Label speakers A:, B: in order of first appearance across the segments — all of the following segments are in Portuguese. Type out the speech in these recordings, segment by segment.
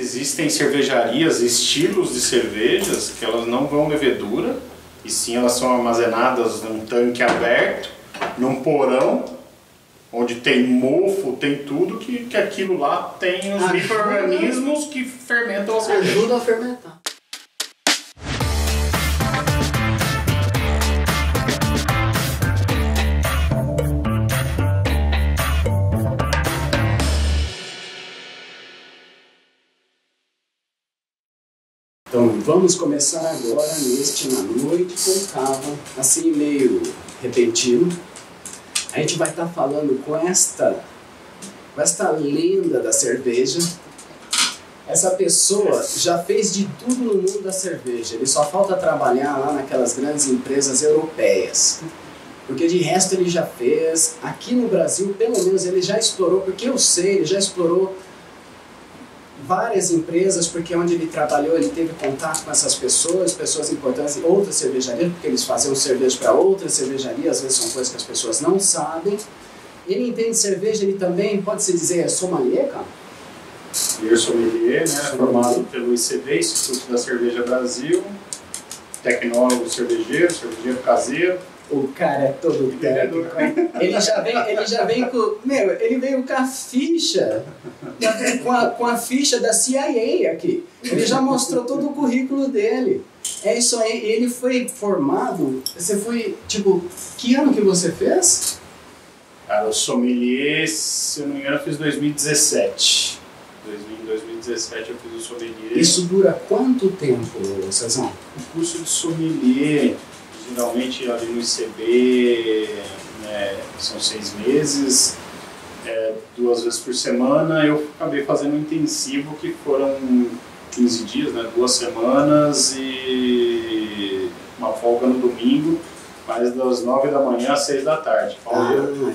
A: existem cervejarias, estilos de cervejas que elas não vão levedura, e sim elas são armazenadas num tanque aberto, num porão, onde tem mofo, tem tudo, que aquilo lá tem os micro-organismos que fermentam a cerveja.
B: Ajuda a fermentar. Então vamos começar agora neste Na Noite com Cava, assim meio repentino. A gente vai estar falando com esta lenda da cerveja. Essa pessoa já fez de tudo no mundo da cerveja. Ele só falta trabalhar lá naquelas grandes empresas europeias. Porque de resto ele já fez. Aqui no Brasil, pelo menos, ele já explorou, porque eu sei, ele já explorou várias empresas, porque onde ele trabalhou ele teve contato com essas pessoas importantes, outras cervejarias, porque eles faziam cerveja para outras cervejarias, às vezes são coisas que as pessoas não sabem. Ele entende cerveja, ele também, pode-se dizer, é sommelier, cara?
A: Beer sommelier, né, formado pelo ICB, Instituto da Cerveja Brasil, tecnólogo cervejeiro caseiro.
B: O cara é todo técnico. Ele já vem com... Meu, ele veio com a ficha, com a ficha da CIA aqui. Ele já mostrou todo o currículo dele. É isso aí. Ele foi formado... Você foi, tipo... Que ano que você fez?
A: Cara, o sommelier, se eu não me engano, eu fiz 2017. Em 2017 eu fiz o sommelier.
B: Isso dura quanto tempo, Cezão?
A: O curso de sommelier... Geralmente ali no ICB, né, são 6 meses, 2 vezes por semana. Eu acabei fazendo um intensivo que foram 15 dias, né, 2 semanas e uma folga no domingo, mas das 9 da manhã às 6 da tarde.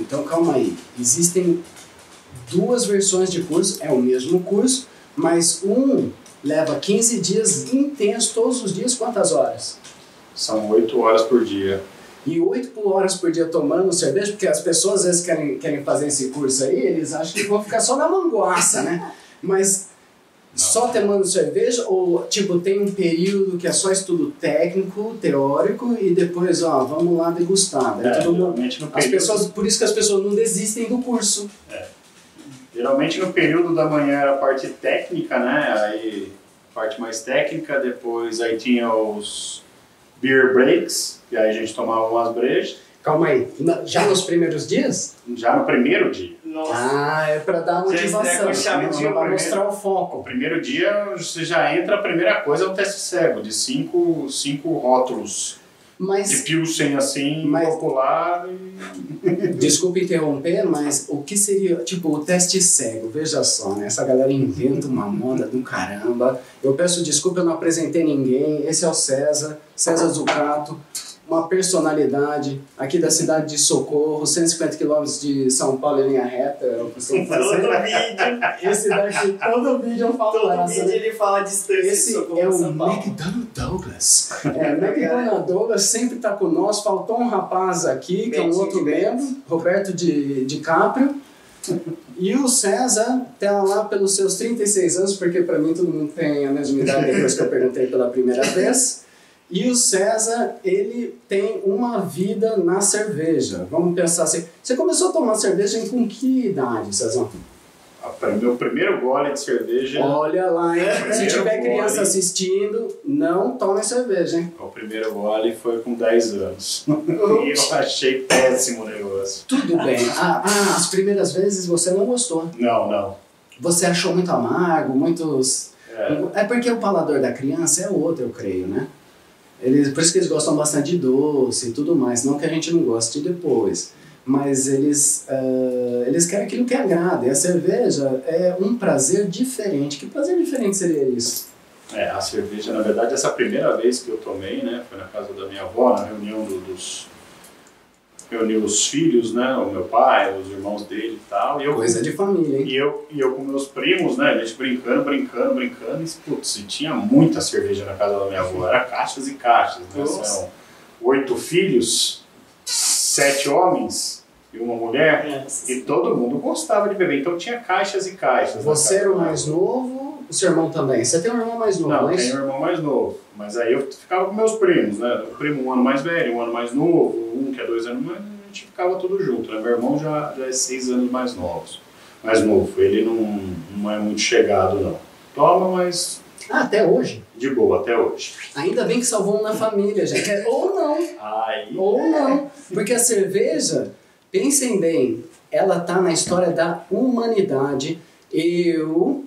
B: Então calma aí. Existem 2 versões de curso, é o mesmo curso, mas um leva 15 dias intensos todos os dias, quantas horas?
A: São 8 horas por dia.
B: E 8 horas por dia tomando cerveja, porque as pessoas às vezes querem fazer esse curso aí, eles acham que vão ficar só na manguaça, né? Mas só tomando cerveja, ou tipo, tem um período que é só estudo técnico, teórico, e depois, ó, vamos lá degustar. Por isso que as pessoas não desistem do curso.
A: Geralmente no período da manhã era a parte técnica, né? Aí, parte mais técnica, depois aí tinha os beer breaks, e aí a gente tomava umas brejas.
B: Calma aí, já nos primeiros dias?
A: Já no primeiro dia.
B: Nossa. É pra dar motivação, pra mostrar o foco.
A: O primeiro dia você já entra, a primeira coisa é o teste cego, de 5 rótulos. De Pilsen assim, popular.
B: Desculpa interromper, mas o que seria, tipo, o teste cego? Veja só, né? Essa galera inventa uma moda do caramba. Eu peço desculpa, eu não apresentei ninguém. Esse é o César Zucato, uma personalidade aqui da cidade de Socorro, 150 km de São Paulo em linha reta. Eu costumo fazer.
C: Todo vídeo.
B: Esse daqui, todo vídeo eu falo
C: todo vídeo ele fala a distância.
B: Esse é o McDonald Douglas. McDonald Douglas sempre está conosco. Faltou um rapaz aqui, que é um outro membro, Roberto de Caprio. E o César está lá pelos seus 36 anos, porque para mim todo mundo tem a mesma idade depois que eu perguntei pela primeira vez. E o César, ele tem uma vida na cerveja. Vamos pensar assim, você começou a tomar cerveja com que idade, César?
A: Meu primeiro gole de cerveja...
B: Olha lá, hein? Se tiver criança assistindo, não tome cerveja, hein?
A: O primeiro gole foi com 10 anos. E eu achei péssimo o negócio.
B: Tudo bem. As primeiras vezes você não gostou.
A: Não.
B: Você achou muito amargo, muitos... É porque o paladar da criança é outro, eu creio, né? Por isso que eles gostam bastante de doce e tudo mais, não que a gente não goste depois. Mas eles querem aquilo que agrada. E a cerveja é um prazer diferente. Que prazer diferente seria isso?
A: A cerveja, na verdade, essa primeira vez que eu tomei, né, foi na casa da minha avó, na reunião reuniu os filhos, né, o meu pai, os irmãos dele e tal.
B: Coisa de família, hein?
A: E eu com meus primos, né, a gente brincando, e tinha muita cerveja na casa da minha avó, era caixas e caixas, né, são 8 filhos, 7 homens e uma mulher, e todo mundo gostava de beber, então tinha caixas e caixas.
B: Você era o mais novo o seu irmão também? Você tem um irmão mais novo,
A: Não,
B: não é
A: tenho
B: isso?
A: um irmão mais novo. Mas aí eu ficava com meus primos, né? O primo um ano mais velho, um ano mais novo, um que é 2 anos mais, a gente ficava tudo junto, né? Meu irmão já é 6 anos mais novo. Ele não é muito chegado, não. Toma, mas
B: Ah, até hoje.
A: de boa, até hoje.
B: Ainda bem que salvou um na família, gente. Ou não.
A: Aí,
B: Ou não. Porque a cerveja, pensem bem, ela tá na história da humanidade. Eu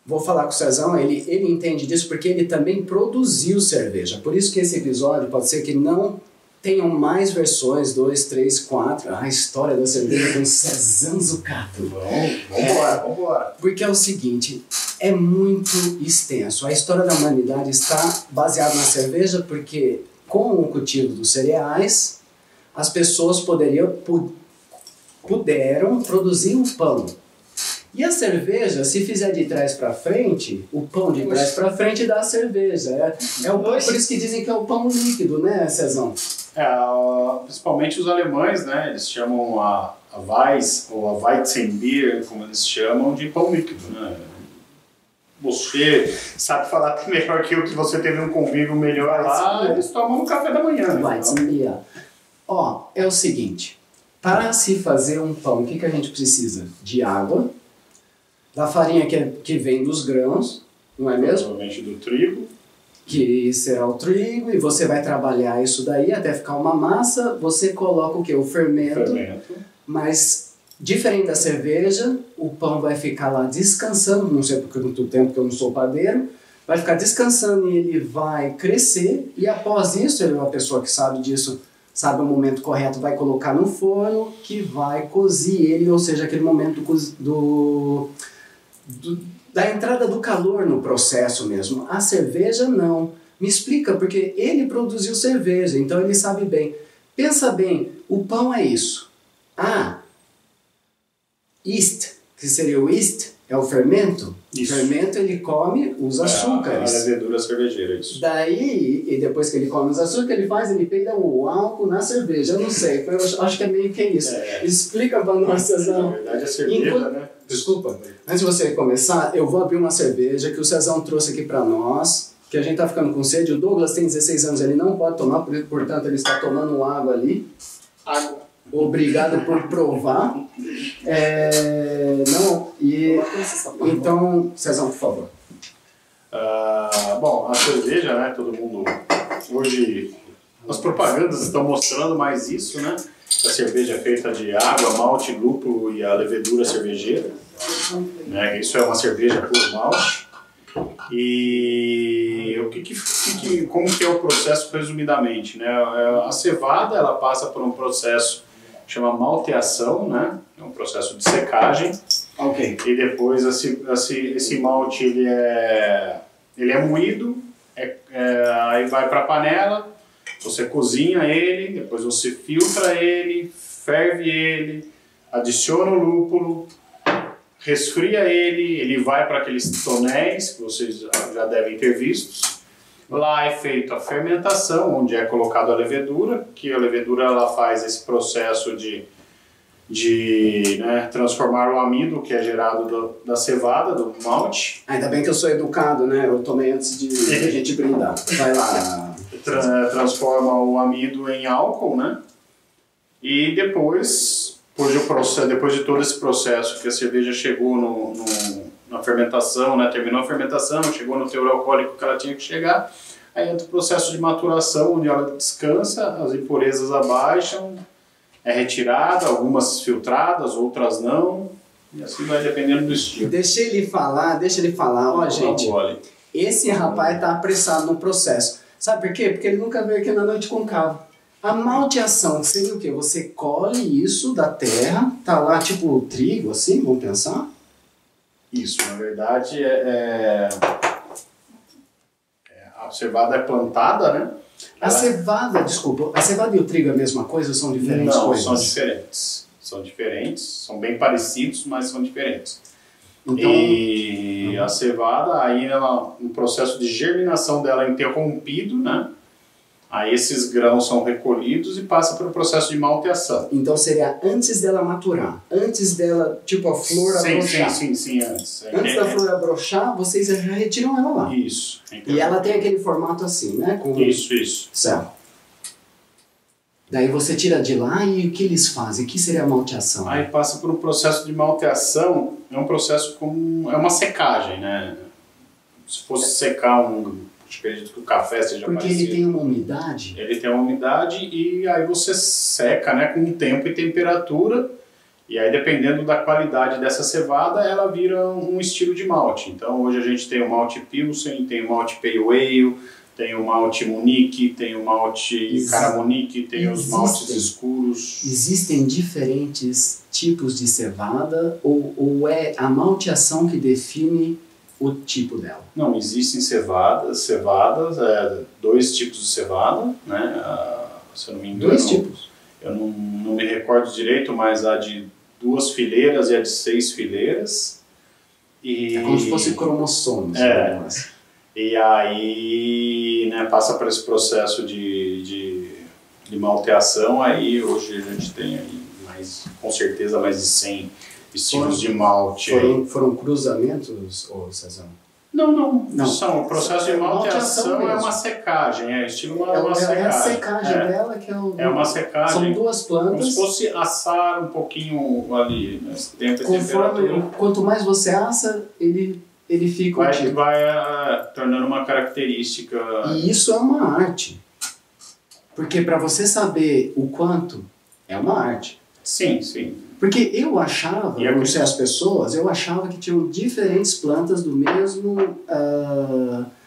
B: vou falar com o Cezão, ele entende disso porque ele também produziu cerveja. Por isso que esse episódio pode ser que não tenham mais versões, 2, 3, 4. A história da cerveja com Cezão Zucato.
A: Vambora.
B: Porque é o seguinte, é muito extenso. A história da humanidade está baseada na cerveja porque com o cultivo dos cereais, as pessoas puderam produzir o pão. E a cerveja, se fizer de trás para frente, o pão de trás para frente dá a cerveja. É o pão, por isso que dizem que é o pão líquido, né, Cezão?
A: Principalmente os alemães, né? Eles chamam a Weiss, ou a Weizenbier, como eles chamam, de pão líquido, né? Você sabe falar melhor que eu, que você teve um convívio melhor lá, eles tomam no café da manhã. Né?
B: Weizenbier. Ó, é o seguinte, para se fazer um pão, o que a gente precisa? De água, da farinha que vem dos grãos, não é mesmo?
A: Provavelmente do trigo.
B: Que será o trigo, e você vai trabalhar isso daí até ficar uma massa, você coloca o quê? O fermento. Mas, diferente da cerveja, o pão vai ficar lá descansando, não sei por quanto tempo que eu não sou padeiro, vai ficar descansando e ele vai crescer, e após isso, ele é uma pessoa que sabe disso, sabe o momento correto, vai colocar no forno, que vai cozir ele, ou seja, aquele momento da entrada do calor no processo mesmo. A cerveja não. Me explica, porque ele produziu cerveja, então ele sabe bem. Pensa bem, o pão é isso. Yeast, que seria o yeast, é o fermento.
A: Isso.
B: O fermento ele come os açúcares.
A: A levedura cervejeira, isso.
B: Daí, e depois que ele come os açúcares, ele peida o álcool na cerveja. Eu não sei, eu acho que é meio que isso. Explica para nós, Cezão.
A: Na verdade, a cerveja, né?
B: Desculpa, antes de você começar, eu vou abrir uma cerveja que o Cezão trouxe aqui para nós, que a gente tá ficando com sede. O Douglas tem 16 anos, ele não pode tomar, portanto ele está tomando água ali.
C: Água.
B: Obrigado por provar. Então, Cezão, por favor.
A: Bom, a cerveja, né? Todo mundo... Hoje, as propagandas estão mostrando mais isso, né? A cerveja é feita de água, malte, lúpulo e a levedura cervejeira. Né? Isso é uma cerveja por malte. E como que é o processo resumidamente? Né? A cevada ela passa por um processo que chama malteação, né? É um processo de secagem.
B: Ok.
A: E depois esse malte ele é moído, aí vai para a panela, você cozinha ele, depois você filtra ele, ferve ele, adiciona o lúpulo, resfria ele vai para aqueles tonéis que vocês já devem ter visto. Lá é feita a fermentação, onde é colocado a levedura, que a levedura ela faz esse processo de transformar o amido que é gerado da cevada, do malte.
B: Ainda bem que eu sou educado, né? Eu tomei antes de a gente brindar. Vai lá.
A: Transforma o amido em álcool, né? E depois de todo esse processo que a cerveja chegou na fermentação, né? Terminou a fermentação, chegou no teor alcoólico que ela tinha que chegar, aí entra o processo de maturação, onde ela descansa, as impurezas abaixam, é retirada, algumas filtradas, outras não, e assim vai dependendo do estilo.
B: Deixa ele falar. Ó, gente, esse rapaz tá apressado no processo. Sabe por quê? Porque ele nunca veio aqui na Noite com Cava. A malteação seria o quê? Você colhe isso da terra, tá lá tipo trigo, assim, vamos pensar?
A: Isso, na verdade, a cevada é plantada, né?
B: A cevada e o trigo é a mesma coisa ou são diferentes coisas?
A: Não, são diferentes. São bem parecidos, mas são diferentes.
B: Então,
A: a cevada, aí no processo de germinação dela é interrompido, né? Aí esses grãos são recolhidos e passa pelo processo de malteação.
B: Então seria antes dela maturar, antes dela, tipo a flor abrochar.
A: Sim, antes.
B: Antes da flor abrochar, vocês já retiram ela lá.
A: Isso.
B: E ela tem aquele formato assim, né? Com...
A: Isso.
B: Certo. Daí você tira de lá e o que eles fazem? O que seria a malteação?
A: Aí passa por um processo de malteação, é um processo como... é uma secagem, né? Se fosse secar acredito que o café seja
B: porque
A: parecido.
B: ele tem uma umidade?
A: Ele tem uma umidade e aí você seca, né, com tempo e temperatura. E aí, dependendo da qualidade dessa cevada, ela vira um estilo de malte. Então, hoje a gente tem o malte Pilsen, tem o malte Pale Ale, tem o malte Munique, tem o malte Caramonique, tem os maltes escuros.
B: Existem diferentes tipos de cevada ou é a malteação que define o tipo dela?
A: Não, existem cevadas, dois tipos de cevada, né? Se eu não me engano.
B: Dois tipos?
A: Eu não me recordo direito, mas a de 2 fileiras e a de 6 fileiras.
B: É como se fosse cromossomos.
A: E aí, né, passa por esse processo de malteação, aí hoje a gente tem aí com certeza mais de 100 estilos de malte.
B: Foram cruzamentos, ou Cezão?
A: Não. O processo de malteação é uma secagem, estilo uma secagem.
B: É a secagem dela que é o...
A: É uma secagem.
B: São duas plantas.
A: Como se fosse assar um pouquinho ali, né, tempo e
B: conforme,
A: temperatura.
B: Quanto mais você assa, ele fica o tipo.
A: Vai tornando uma característica.
B: E isso é uma arte. Porque para você saber o quanto, é uma arte.
A: Sim.
B: Porque eu achava, não sei as pessoas, eu achava que tinham diferentes plantas do mesmo,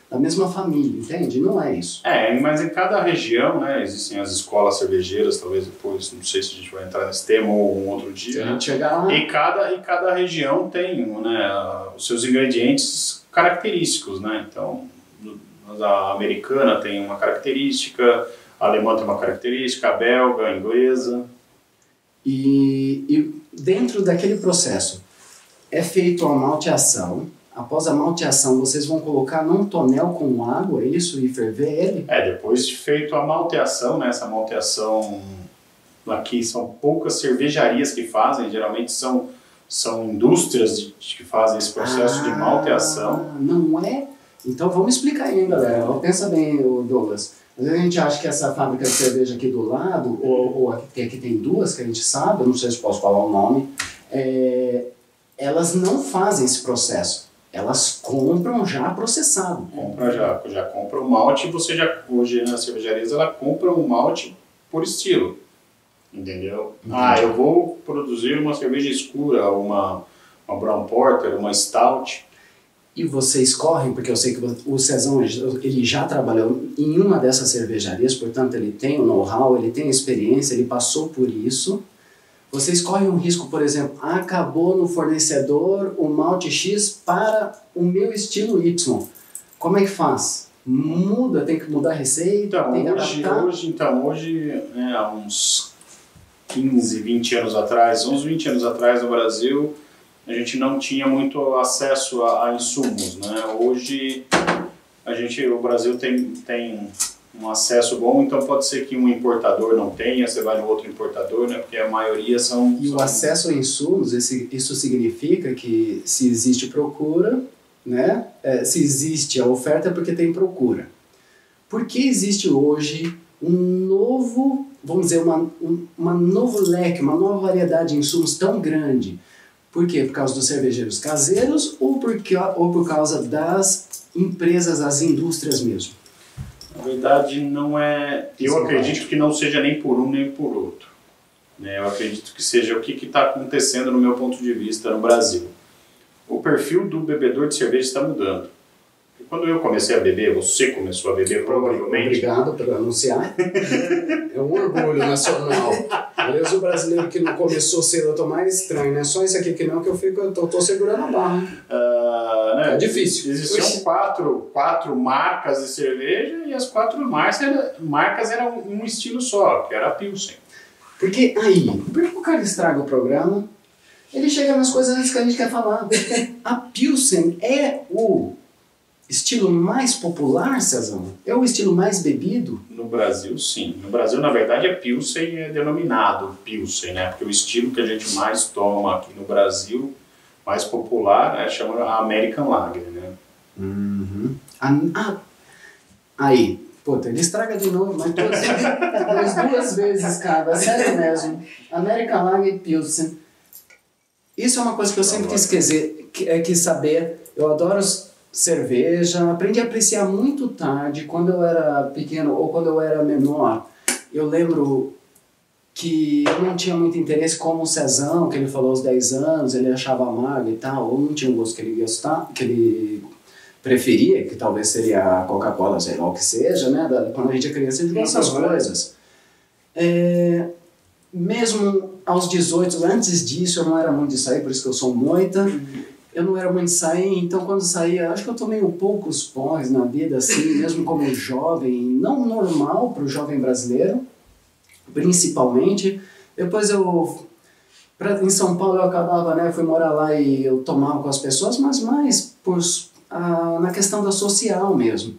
B: da mesma família, entende? Não é isso.
A: Mas em cada região, né, existem as escolas cervejeiras, talvez depois, não sei se a gente vai entrar nesse tema ou um outro dia.
B: A gente chegar lá.
A: E cada região tem, né, os seus ingredientes característicos, né? Então, a americana tem uma característica, a alemã tem uma característica, a belga, a inglesa.
B: E dentro daquele processo é feito a malteação. Após a malteação, vocês vão colocar num tonel com água, isso, e ferver ele?
A: Depois de feito a malteação, né, essa malteação aqui são poucas cervejarias que fazem, geralmente são indústrias que fazem esse processo de malteação.
B: Não é? Então vamos explicar aí, galera. Pensa bem, Douglas. Às vezes a gente acha que essa fábrica de cerveja aqui do lado, ou aqui tem duas que a gente sabe, eu não sei se posso falar o nome, elas não fazem esse processo. Elas compram já processado.
A: Já compra o malte, hoje nas cervejarias ela compra o malte por estilo. Entendeu?
B: Entendi.
A: Eu vou produzir uma cerveja escura, uma brown porter, uma stout.
B: E vocês correm, porque eu sei que o Cezão ele já trabalhou em uma dessas cervejarias, portanto ele tem o know-how, ele tem a experiência, ele passou por isso. Vocês correm um risco, por exemplo, acabou no fornecedor o malte X para o meu estilo Y. Como é que faz? Muda, tem que mudar a receita, tem que adaptar?
A: Hoje, há uns 15, 20 anos atrás, no Brasil, a gente não tinha muito acesso a insumos, né? Hoje o Brasil tem um acesso bom, então pode ser que um importador não tenha, você vai no outro importador, né? Porque a maioria são...
B: E o acesso a insumos, isso significa que se existe procura, né? Se existe a oferta é porque tem procura. Por que existe hoje um novo, vamos dizer, uma novo leque, uma nova variedade de insumos tão grande? Por quê? Por causa dos cervejeiros caseiros ou por causa das empresas, as indústrias mesmo?
A: Na verdade, não é... Eu acredito que não seja nem por um nem por outro. Né? Eu acredito que seja o que está acontecendo no meu ponto de vista no Brasil. O perfil do bebedor de cerveja está mudando. E quando eu comecei a beber, você começou a beber provavelmente...
B: Obrigado por anunciar. É um orgulho nacional. Aliás, o brasileiro que não começou cedo, eu tô mais estranho, né? Só isso aqui que não, que eu tô segurando a barra.
A: Né?
B: É difícil.
A: Existiam quatro marcas de cerveja e as 4 marcas eram um estilo só, que era a Pilsen.
B: Por que o cara estraga o programa? Ele chega nas coisas antes que a gente quer falar. A Pilsen é o estilo mais popular, Cezão? É o estilo mais bebido?
A: No Brasil, sim. No Brasil, na verdade, é Pilsen, é denominado Pilsen, né? Porque o estilo que a gente mais toma aqui no Brasil, mais popular, chama American Lager, né?
B: Uhum. Aí, puta, ele estraga de novo, mas duas vezes, cara, sério mesmo. American Lager e Pilsen. Isso é uma coisa que eu sempre quis saber. Eu adoro cerveja, aprendi a apreciar muito tarde, quando eu era pequeno ou quando eu era menor. Eu lembro que eu não tinha muito interesse como o Cezão, que ele falou aos 10 anos, ele achava amargo e tal, ou não tinha um gosto que ele gostava, que ele preferia, que talvez seria a Coca-Cola, sei lá o que seja, né? Quando a gente é criança, a gente gosta dessas coisas. Mesmo aos 18, antes disso, eu não era muito de sair, por isso que eu sou moita. Eu não era muito de sair, então quando saía, acho que eu tomei um poucos porres na vida, assim, mesmo como jovem, não normal para o jovem brasileiro, principalmente. Depois em São Paulo eu acabava, né, eu fui morar lá e eu tomava com as pessoas, mas mais na questão da social mesmo.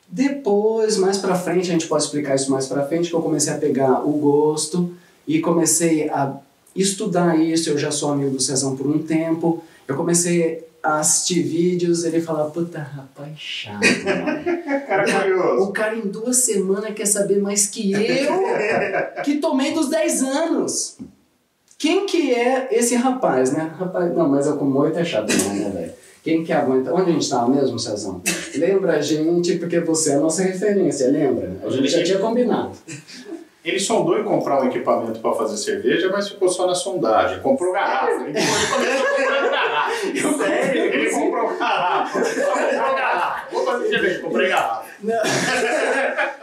B: Depois, mais pra frente, a gente pode explicar isso mais pra frente, que eu comecei a pegar o gosto e comecei a estudar isso. Eu já sou amigo do Cezão por um tempo. Eu comecei a assistir vídeos, ele fala, puta, rapaz, chato, mano.
A: Cara curioso.
B: O cara em 2 semanas quer saber mais que eu, que tomei dos 10 anos. Quem que é esse rapaz, né? Rapaz, não, mas eu com 8 é chato não, né, velho? Quem que aguenta? Onde a gente estava mesmo, Cezão? Lembra a gente, porque você é a nossa referência, lembra? A gente já tinha combinado.
A: Ele sondou em comprar um equipamento para fazer cerveja, mas ficou só na sondagem. Comprou garrafa. Ele comprou garrafa.
C: Sério?
A: Ele comprou garrafa. Só comprou garrafa. Vou fazer cerveja, comprei garrafa.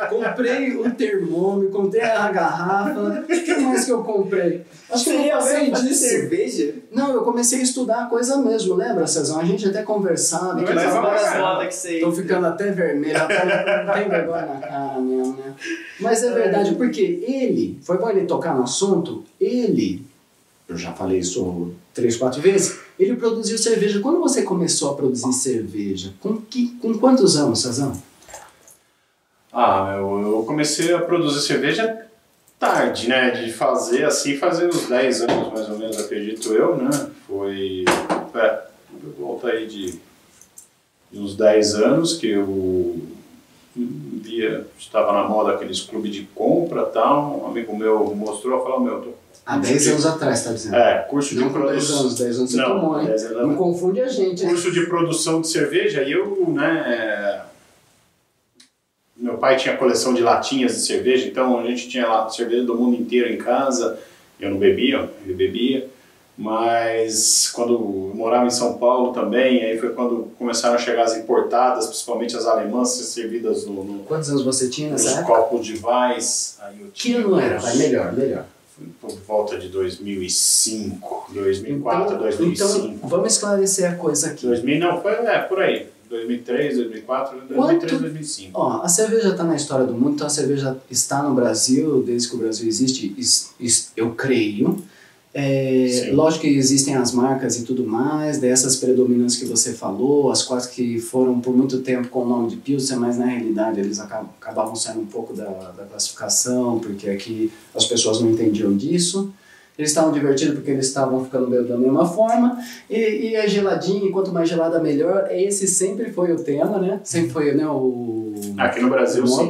B: Comprei o termômetro, comprei a garrafa. O que mais que eu comprei? Acho que eu não passei disso.
C: Cerveja?
B: Não, eu comecei a estudar a coisa mesmo, lembra, Cezão? A gente até conversava.
A: Não,
B: Que
A: mas
B: falava,
C: várias modas que você...
B: tô ficando até vermelho, não tem vergonha na cara mesmo, né? Mas é verdade, porque ele, foi bom ele tocar no assunto, eu já falei isso 3, 4 vezes, ele produziu cerveja. Quando você começou a produzir cerveja? Com quantos anos, Cezão?
A: Eu comecei a produzir cerveja tarde, né? De fazer assim, fazer uns 10 anos mais ou menos, acredito eu, né? Foi... volta aí de uns 10 anos que eu estava na moda aqueles clubes de compra e tal, um amigo meu mostrou, falou,
B: há 10 anos atrás, tá dizendo?
A: Curso de produção.
B: 10 anos você tomou, hein? Não confunde a gente.
A: Curso de produção de cerveja, e eu, né, meu pai tinha coleção de latinhas de cerveja, então a gente tinha lá cerveja do mundo inteiro em casa, eu não bebia, ele bebia. Mas quando eu morava em São Paulo também, aí foi quando começaram a chegar as importadas, principalmente as alemãs, servidas
B: Quantos anos você tinha nessa época?
A: nos copos de Weiss.
B: Que ano era? Vai, melhor.
A: Foi por volta de 2005, 2004, 2005.
B: Então, vamos esclarecer a coisa aqui.
A: 2000, não, foi por aí. 2003, 2004, 2003, 2005.
B: Ó, a cerveja está na história do mundo, então a cerveja está no Brasil, desde que o Brasil existe, eu creio. Lógico que existem as marcas e tudo mais, dessas predominantes que você falou, as quatro que foram por muito tempo com o nome de Pilsen, mas na realidade eles acabavam saindo um pouco da classificação, porque aqui as pessoas não entendiam disso. Eles estavam divertidos porque eles estavam ficando meio da mesma forma, e é geladinho, e quanto mais gelada melhor. Esse sempre foi o tema, né? Sempre foi, né,
A: aqui no Brasil, sim.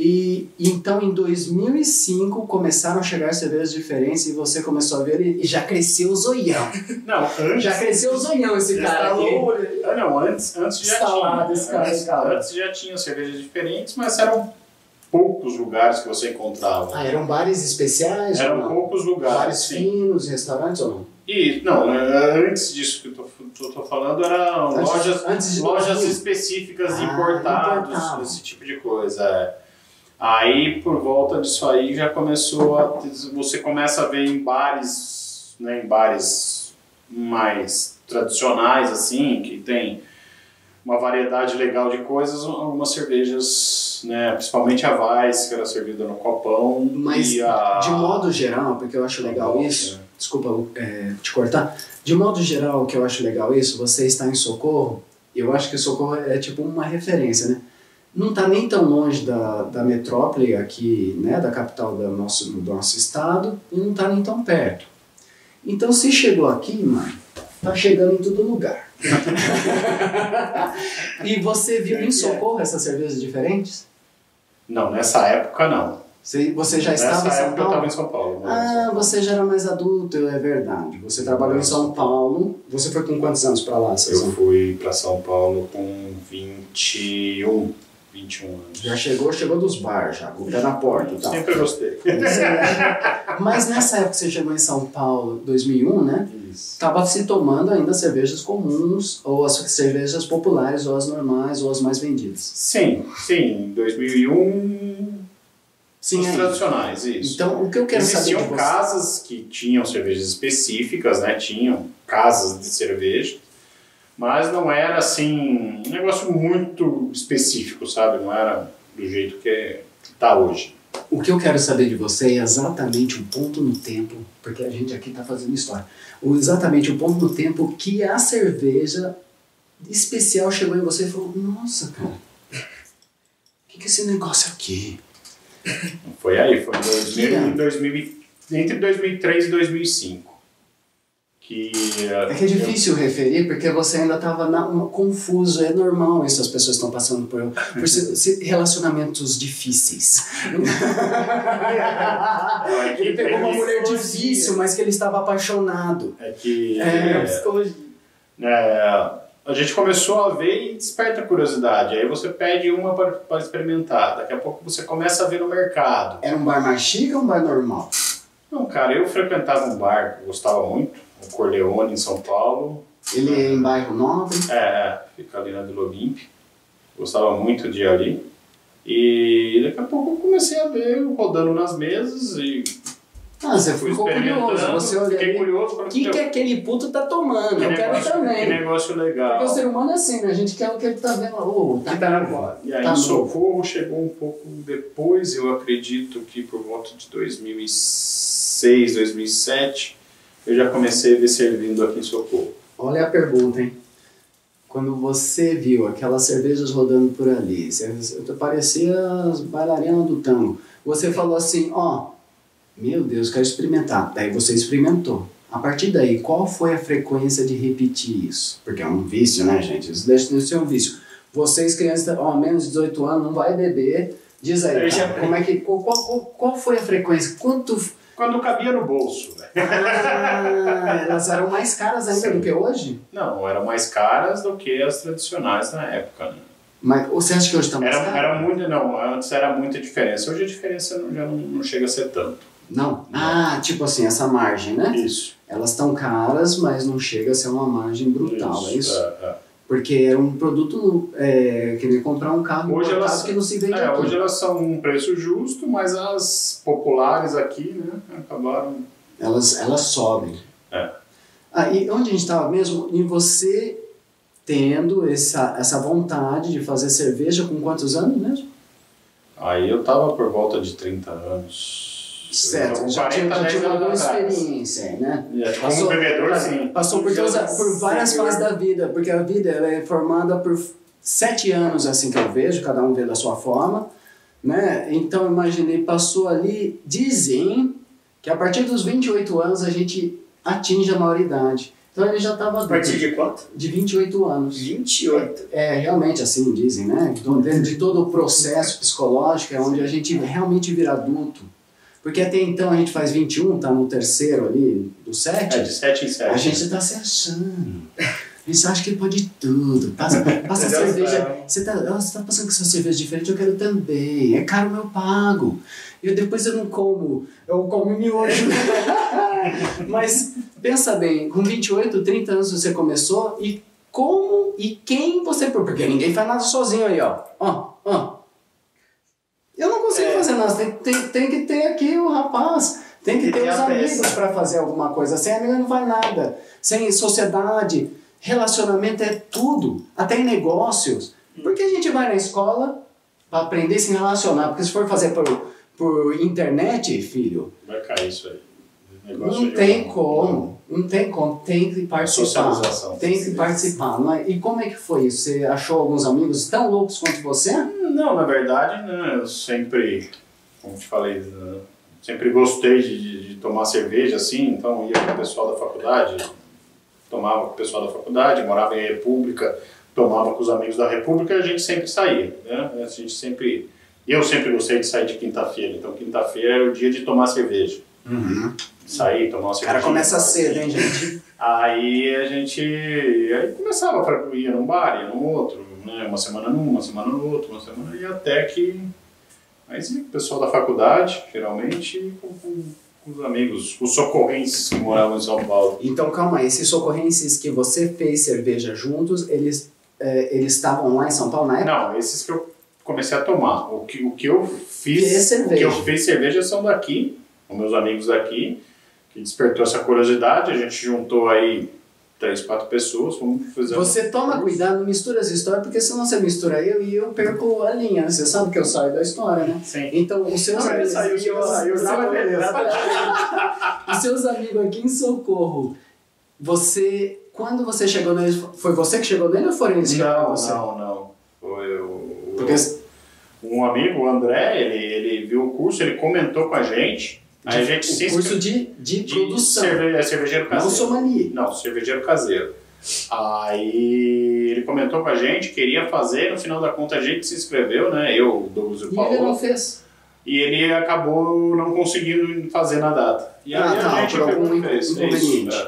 B: E então em 2005 começaram a chegar cervejas diferentes e você começou a ver e já cresceu o zoião.
A: Não, antes...
B: Já cresceu o zoião esse cara aqui.
A: Não, antes já tinha. Antes já tinha cervejas diferentes, mas eram poucos lugares que você encontrava.
B: Eram bares especiais?
A: Eram poucos lugares.
B: Bares finos, restaurantes ou não?
A: Antes disso que eu tô falando, eram lojas específicas de importados, esse tipo de coisa. Aí, por volta disso aí, já começou você começa a ver em bares, né, em bares mais tradicionais, assim, que tem uma variedade legal de coisas, algumas cervejas, né, principalmente a Weiss, que era servida no copão.
B: Mas, de modo geral, porque eu acho legal isso, desculpa te cortar, de modo geral, o que eu acho legal isso, você está em Socorro, eu acho que o Socorro é tipo uma referência, né? Não está nem tão longe da metrópole aqui, né, da capital do nosso estado, e não está nem tão perto. Então, se chegou aqui, mano, tá chegando em todo lugar. E você viu em Socorro essas cervejas diferentes?
A: Não, nessa época não.
B: Você já estava em São
A: época eu
B: Paulo?
A: estava em São Paulo.
B: Ah, você já era mais adulto, é verdade. Você trabalhou em São Paulo. Você foi com quantos anos para lá, Cezão?
A: Eu fui para São Paulo com 21 anos.
B: Já chegou dos bares, já, com o pé na porta e tal.
A: Sempre gostei.
B: Mas nessa época que você chegou em São Paulo, 2001, né?
A: Isso.
B: Tava se tomando ainda cervejas comuns, ou as cervejas populares, ou as normais, ou as mais vendidas.
A: Sim, em 2001...
B: Sim,
A: os
B: aí.
A: tradicionais, isso.
B: Então, o que eu quero saber de
A: Existiam
B: você...
A: casas que tinham cervejas específicas, né? Tinham casas de cerveja, mas não era assim, um negócio muito específico, sabe? Não era do jeito que está hoje.
B: O que eu quero saber de você é exatamente o ponto no tempo, porque a gente aqui está fazendo história, exatamente o ponto no tempo que a cerveja especial chegou em você e falou, nossa, cara, o que é esse negócio aqui?
A: Foi aí, foi entre 2003 e 2005.
B: É que é difícil referir, porque você ainda estava confuso, é normal isso, as pessoas estão passando por relacionamentos difíceis. Ele pegou uma mulher difícil, mas que ele estava apaixonado.
C: Psicologia.
A: A gente começou a ver e desperta a curiosidade. Aí você pede uma para experimentar. Daqui a pouco você começa a ver no mercado.
B: Era um bar mais chique ou um bar normal?
A: Não, cara, eu frequentava um bar que eu gostava muito, o Corleone, em São Paulo.
B: Ele é em bairro nobre?
A: Fica ali na Vila Olímpia. Gostava muito de ir ali. E daqui a pouco eu comecei a ver rodando nas mesas e...
B: você ficou curioso, você olhou
A: fiquei curioso.
B: O que aquele puto tá tomando? Eu quero também.
A: Que negócio legal.
B: Porque o ser humano é assim, né? A gente quer o que ele tá vendo.
A: Tá agora. E aí Socorro chegou um pouco depois, eu acredito que por volta de 2006, 2007, eu já comecei a ver servindo aqui em Socorro.
B: Olha a pergunta, hein? Quando você viu aquelas cervejas rodando por ali, parecia as bailarinas do tango, você falou assim, meu Deus, quero experimentar. Daí você experimentou. A partir daí, qual foi a frequência de repetir isso? Porque é um vício, né, gente? Isso deixa de ser um vício. Vocês, crianças, menos de 18 anos, não vai beber. Diz aí, cara, como é que, qual foi a frequência?
A: Quando cabia no bolso.
B: Elas eram mais caras ainda do que hoje?
A: Não, eram mais caras do que as tradicionais na época, né?
B: Mas você acha que hoje está mais caro?
A: Antes era muita diferença. Hoje a diferença já não chega a ser tanto.
B: Não? Tipo assim, essa margem, né?
A: Isso.
B: Elas estão caras, mas não chega a ser uma margem brutal, é isso? Porque era um produto, querer comprar um carro
A: hoje
B: que não se vende aqui.
A: Hoje elas são um preço justo, mas as populares aqui, né, acabaram...
B: Elas sobem. E onde a gente estava mesmo? Em você tendo essa vontade de fazer cerveja com quantos anos mesmo?
A: Aí eu estava por volta de 30 anos.
B: Certo, já tinha uma boa experiência, né?
A: Como bebedor, sim.
B: Passou por várias fases da vida, porque a vida ela é formada por 7 anos, assim que eu vejo, cada um vê da sua forma, né? Então, imaginei, passou ali, dizem que a partir dos 28 anos a gente atinge a maioridade. Então ele já estava...
C: A partir de quanto?
B: De 28 anos.
C: 28?
B: Realmente assim dizem, né? Então, dentro de todo o processo psicológico é onde a gente realmente vira adulto. Porque até então a gente faz 21, tá no terceiro ali, do 7.
A: De 7 em 7.
B: A gente tá se achando. A gente acha que pode tudo. Passa cerveja. Você tá passando com essa cerveja diferente, eu quero também. É caro, eu pago. E depois eu não como. Eu como miojo. Mas pensa bem, com 28, 30 anos você começou e como e quem você... Porque ninguém faz nada sozinho aí, ó. Eu não consigo fazer nada, tem que ter aqui o rapaz, tem que ter os amigos para fazer alguma coisa. Sem amigo não faz nada. Sem sociedade, relacionamento é tudo, até em negócios. Porque a gente vai na escola para aprender a se relacionar, porque se for fazer por internet, filho...
A: Vai cair isso aí. negócio
B: Não tem como, tem que participar.
A: Socialização.
B: Tem que participar. Não é? E como é que foi isso? Você achou alguns amigos tão loucos quanto você?
A: Não, na verdade, né, eu sempre, como te falei, né, sempre gostei de tomar cerveja, assim, então ia com o pessoal da faculdade, tomava com o pessoal da faculdade, morava em República, tomava com os amigos da República e a gente sempre saía, né? Eu sempre gostei de sair de quinta-feira, então quinta-feira era o dia de tomar cerveja.
B: Uhum.
A: Sair, tomar uma cerveja.
B: O cara começa cedo, hein, gente?
A: Aí aí começava para ir num bar, ia num outro, né? Uma semana num, uma semana no outro, uma semana, e até que... Mas ia com o pessoal da faculdade, geralmente, e com os amigos, os socorrenses que moravam em São Paulo.
B: Então, calma aí, esses socorrenses que você fez cerveja juntos, eles estavam lá em São Paulo na época?
A: Não, esses que eu comecei a tomar. O que eu fiz,
B: Que é cerveja.
A: o que eu fiz cerveja são daqui, com meus amigos daqui, que despertou essa curiosidade. A gente juntou aí 3, 4 pessoas, vamos fazer.
B: Você toma cuidado, não mistura as histórias, porque senão você mistura eu e eu perco a linha. Você sabe que eu saio da história, né?
A: Sim.
B: Então, os seus amigos. Os seus amigos aqui em Socorro, quando você chegou neles, foi você que chegou nele ou foram eles que chegaram
A: Não,
B: você?
A: não. Foi
B: Porque
A: um amigo, o André, ele viu o curso, ele comentou com a gente. Aí a gente se
B: curso de produção.
A: Cervejeiro caseiro.
B: Não sommelier.
A: Não, cervejeiro caseiro. Aí ele comentou com a gente, queria fazer, no final da conta a gente se inscreveu, né? Eu, o Douglas e o Paulo.
B: E ele não fez.
A: E ele acabou não conseguindo fazer na data. E aí a gente
B: por algum
A: fez.
B: inconveniente.
A: Isso,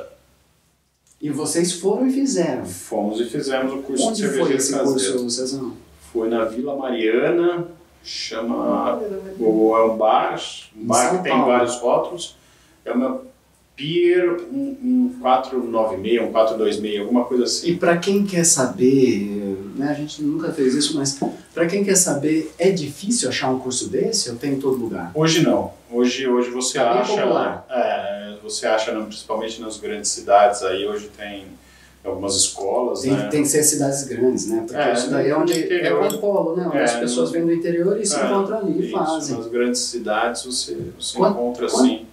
B: E vocês foram e fizeram.
A: Fomos e fizemos o curso
B: Onde
A: de
B: foi
A: cervejeiro
B: esse
A: caseiro.
B: curso, Cezão?
A: Foi na Vila Mariana, chama... É um bar
B: São
A: que tem
B: Paulo.
A: vários rótulos. É uma Pier, um 496, um 426, alguma coisa assim.
B: E para quem quer saber, né, a gente nunca fez isso, mas para quem quer saber, é difícil achar um curso desse ou tem em todo lugar?
A: Hoje não. Hoje você
B: Tá bem
A: acha...
B: popular.
A: Você acha, principalmente nas grandes cidades, aí hoje tem algumas escolas, né?
B: Tem que ser cidades grandes, né? Porque isso daí é
A: no
B: onde
A: interior.
B: é um polo, né? Onde as pessoas vêm do interior e se encontram ali e
A: isso,
B: fazem.
A: nas grandes cidades você encontra
B: Quanto-
A: assim.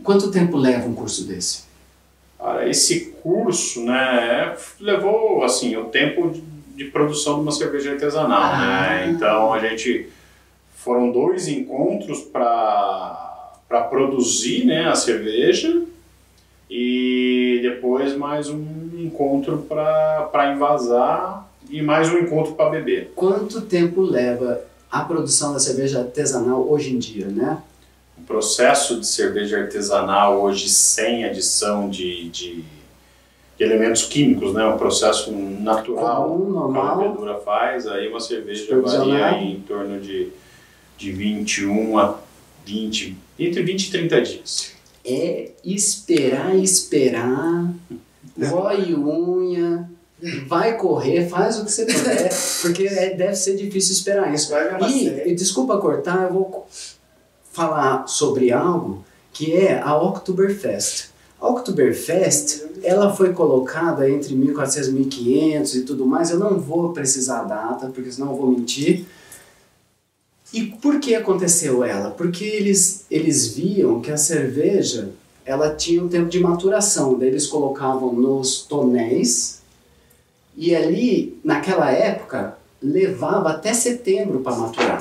B: Quanto tempo leva um curso desse?
A: Cara, esse curso, né, levou assim o tempo de produção de uma cerveja artesanal, né? Então foram 2 encontros para produzir, né, a cerveja e depois mais um encontro para envasar e mais um encontro para beber.
B: Quanto tempo leva a produção da cerveja artesanal hoje em dia, né?
A: O processo de cerveja artesanal hoje sem adição de elementos químicos, né? Um processo natural
B: Comum,
A: que a
B: normal.
A: levedura faz, aí uma cerveja
B: Supervisionado.
A: varia em torno de 21 a 20, entre 20 e 30 dias.
B: É esperar, rói unha, vai correr, faz o que você puder, porque deve ser difícil esperar isso. E desculpa cortar, eu vou falar sobre algo que é a Oktoberfest. A Oktoberfest, ela foi colocada entre 1400 e 1500 e tudo mais, eu não vou precisar a data, porque senão eu vou mentir. E por que aconteceu ela? Porque eles viam que a cerveja ela tinha um tempo de maturação, daí eles colocavam nos tonéis e ali, naquela época, levava até setembro para maturar.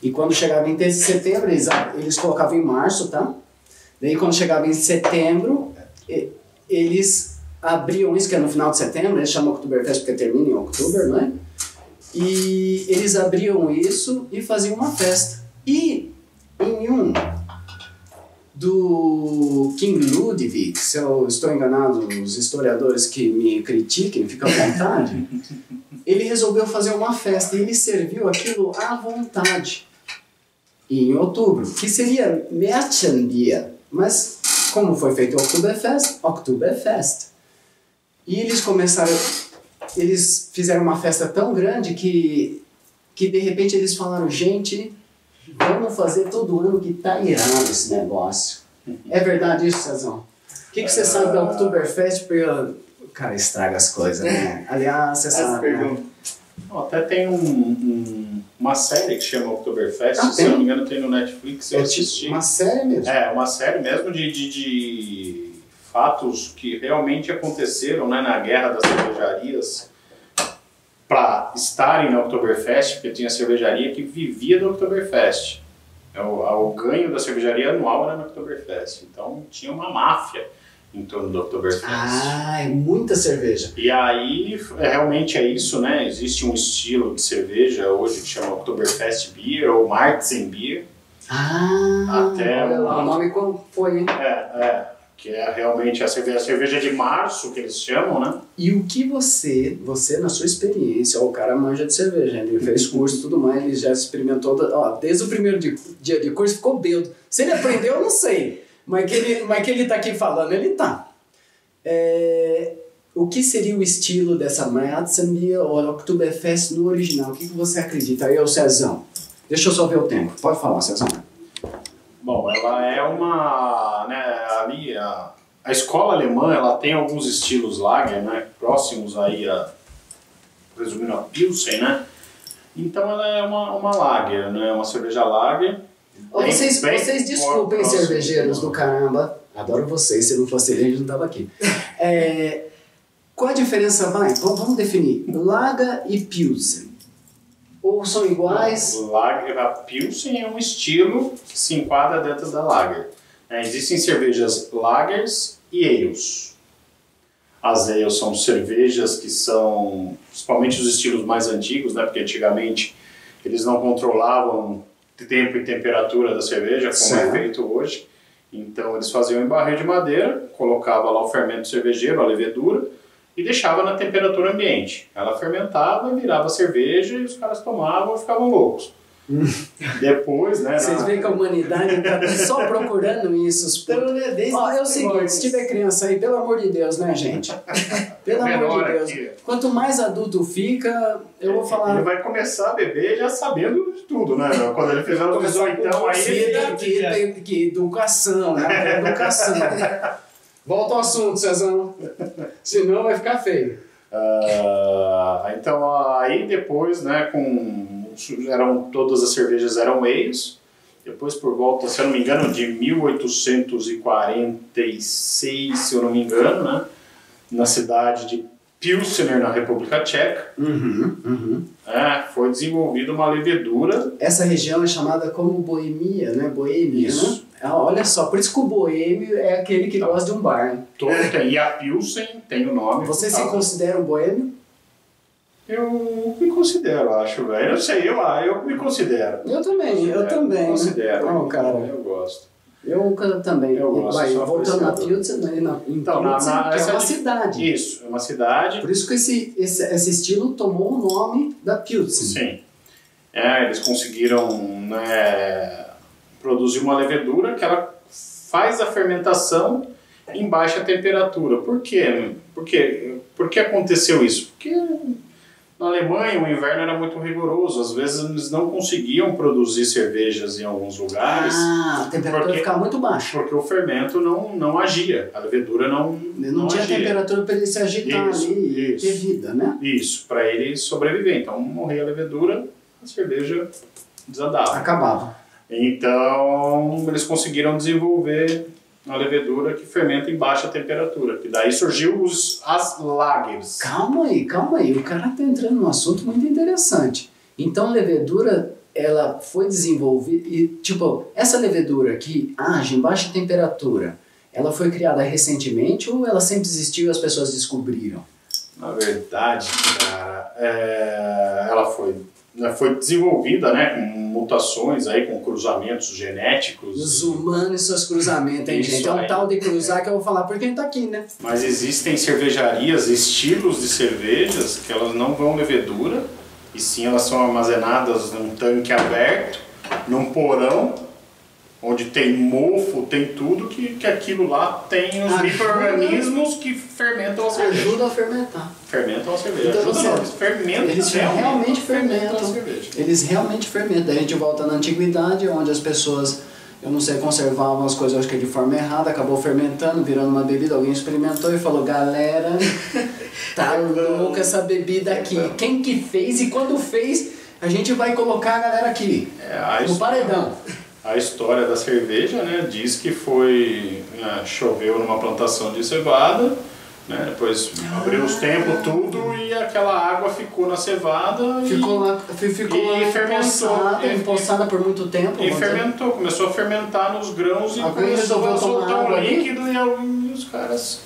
B: E quando chegava em setembro, eles colocavam em março, tá? Daí quando chegava em setembro, eles abriam isso, que é no final de setembro, eles chamam Oktoberfest porque termina em outubro, né? E eles abriam isso e faziam uma festa. E em um do King Ludwig, se eu estou enganado, os historiadores que me critiquem, fica à vontade, ele resolveu fazer uma festa e ele serviu aquilo à vontade. Em outubro, que seria Märchenbier, mas como foi feito o Oktoberfest. E eles fizeram uma festa tão grande que de repente eles falaram, gente, vamos fazer todo ano que tá irado esse negócio. É verdade isso, Cezão? O que você sabe da Oktoberfest? Porque o cara estraga as coisas, né? Aliás, você sabe, né?
A: Até tem uma série que chama Oktoberfest,
B: Ah,
A: se eu não me engano tem no Netflix, eu assisti.
B: Uma série mesmo?
A: É, uma série mesmo de fatos que realmente aconteceram, né, na guerra das cervejarias para estarem na Oktoberfest, porque tinha cervejaria que vivia do Oktoberfest. O ganho da cervejaria anual era na Oktoberfest, então tinha uma máfia em torno do Oktoberfest.
B: Ah, é muita cerveja.
A: E aí, realmente é isso, né? Existe um estilo de cerveja hoje que chama Oktoberfest Beer ou Marzenbier. Até
B: olha lá, o nome como foi, hein?
A: Que é realmente a cerveja de março, que eles chamam, né?
B: E o que você na sua experiência, o cara manja de cerveja, ele fez curso e tudo mais, ele já experimentou, desde o primeiro dia de curso ficou bêbado. Se ele aprendeu, eu não sei, mas que ele tá aqui falando, ele tá. O que seria o estilo dessa Marzenbier ou Oktoberfest no original? O que você acredita? Aí, Cezão, deixa eu só ver o tempo. Pode falar, Cezão.
A: Bom, ela é uma, né, ali a escola alemã, ela tem alguns estilos lager, né, próximos aí resumindo a Pilsen, né? Então ela é uma lager, né, uma cerveja lager.
B: Vocês desculpem, cervejeiros do caramba. Adoro vocês, se não fosse ele, a gente não tava aqui. Qual a diferença, vamos definir, Lager e Pilsen. Ou são iguais?
A: A Pilsen é um estilo que se enquadra dentro da Lager. Existem cervejas Lagers e Ales. As Ales são cervejas que são, principalmente os estilos mais antigos, né? Porque antigamente eles não controlavam tempo e temperatura da cerveja, como é feito hoje. Então eles faziam em barril de madeira, colocava lá o fermento cervejeiro, a levedura, e deixava na temperatura ambiente. Ela fermentava, virava cerveja e os caras tomavam e ficavam loucos. Depois, né?
B: Vocês veem que a humanidade está só procurando isso. É o seguinte, se tiver criança aí, pelo amor de Deus, né, gente? Pelo amor de Deus. Aqui. Quanto mais adulto fica, eu vou falar...
A: Ele vai começar a beber já sabendo de tudo, né? Quando ele fizer os 18, então aí...
B: Que educação, né? Educação. Volta ao assunto, Cezão. Senão vai ficar feio.
A: Então, aí depois, né, todas as cervejas eram ales. Depois, por volta, se eu não me engano, de 1846, se eu não me engano, né, na cidade de Pilsener, na República Tcheca, foi desenvolvida uma levedura.
B: Essa região é chamada como Boemia, né? Boêmia,
A: isso.
B: Né? Olha só, por isso que o boêmio é aquele que gosta de um bar. Né?
A: E a Pilsen tem o nome.
B: Você se considera um boêmio?
A: Eu me considero, acho, velho. Eu não sei, eu me considero.
B: Eu também.
A: Me considero.
B: Não, cara.
A: Eu gosto.
B: Eu também.
A: Eu gosto.
B: Voltando na Pilsen, então, que é uma cidade.
A: Isso, é uma cidade.
B: Por isso que esse estilo tomou o nome da Pilsen.
A: Sim. Eles conseguiram, né, produzir uma levedura que ela faz a fermentação em baixa temperatura. Por quê? Por que aconteceu isso? Porque na Alemanha o inverno era muito rigoroso, às vezes eles não conseguiam produzir cervejas em alguns lugares.
B: A temperatura ficava muito baixa.
A: Porque o fermento não agia, a levedura não
B: tinha
A: agia.
B: Temperatura para ele se agitar ali e ter vida, né?
A: Isso, para ele sobreviver. Então morria a levedura, a cerveja desandava.
B: Acabava.
A: Então eles conseguiram desenvolver uma levedura que fermenta em baixa temperatura, que daí surgiu as lagers.
B: Calma aí, o cara tá entrando num assunto muito interessante. Então a levedura, ela foi desenvolvida e, tipo, essa levedura que age em baixa temperatura, ela foi criada recentemente ou ela sempre existiu e as pessoas descobriram?
A: Na verdade, cara, ela foi desenvolvida, né, com mutações aí, com cruzamentos genéticos.
B: Os humanos e seus cruzamentos, hein, gente? É um tal de cruzar que eu vou falar porque a gente tá aqui, né?
A: Mas existem cervejarias, estilos de cervejas que elas não vão levedura, e sim elas são armazenadas num tanque aberto, num porão, onde tem mofo, tem tudo, que aquilo lá tem os micro-organismos que fermentam a cerveja.
B: Ajuda a fermentar.
A: Fermentam a cerveja.
B: Então,
A: Eles
B: realmente fermentam. Eles realmente fermentam. A gente volta na antiguidade, onde as pessoas, eu não sei, conservavam as coisas, acho que de forma errada, acabou fermentando, virando uma bebida. Alguém experimentou e falou, galera, tá louca essa bebida aqui. Quem que fez e quando fez... A gente vai colocar a galera aqui, no paredão.
A: A história da cerveja, né, diz que foi, choveu numa plantação de cevada, né, depois abriu os tempos tudo e aquela água ficou na cevada
B: ficou lá
A: fermentou,
B: empoçada por muito tempo.
A: E fermentou, começou a fermentar nos grãos e
B: alguém
A: começou a
B: resolveu
A: soltar
B: tomar
A: um
B: água
A: líquido e os caras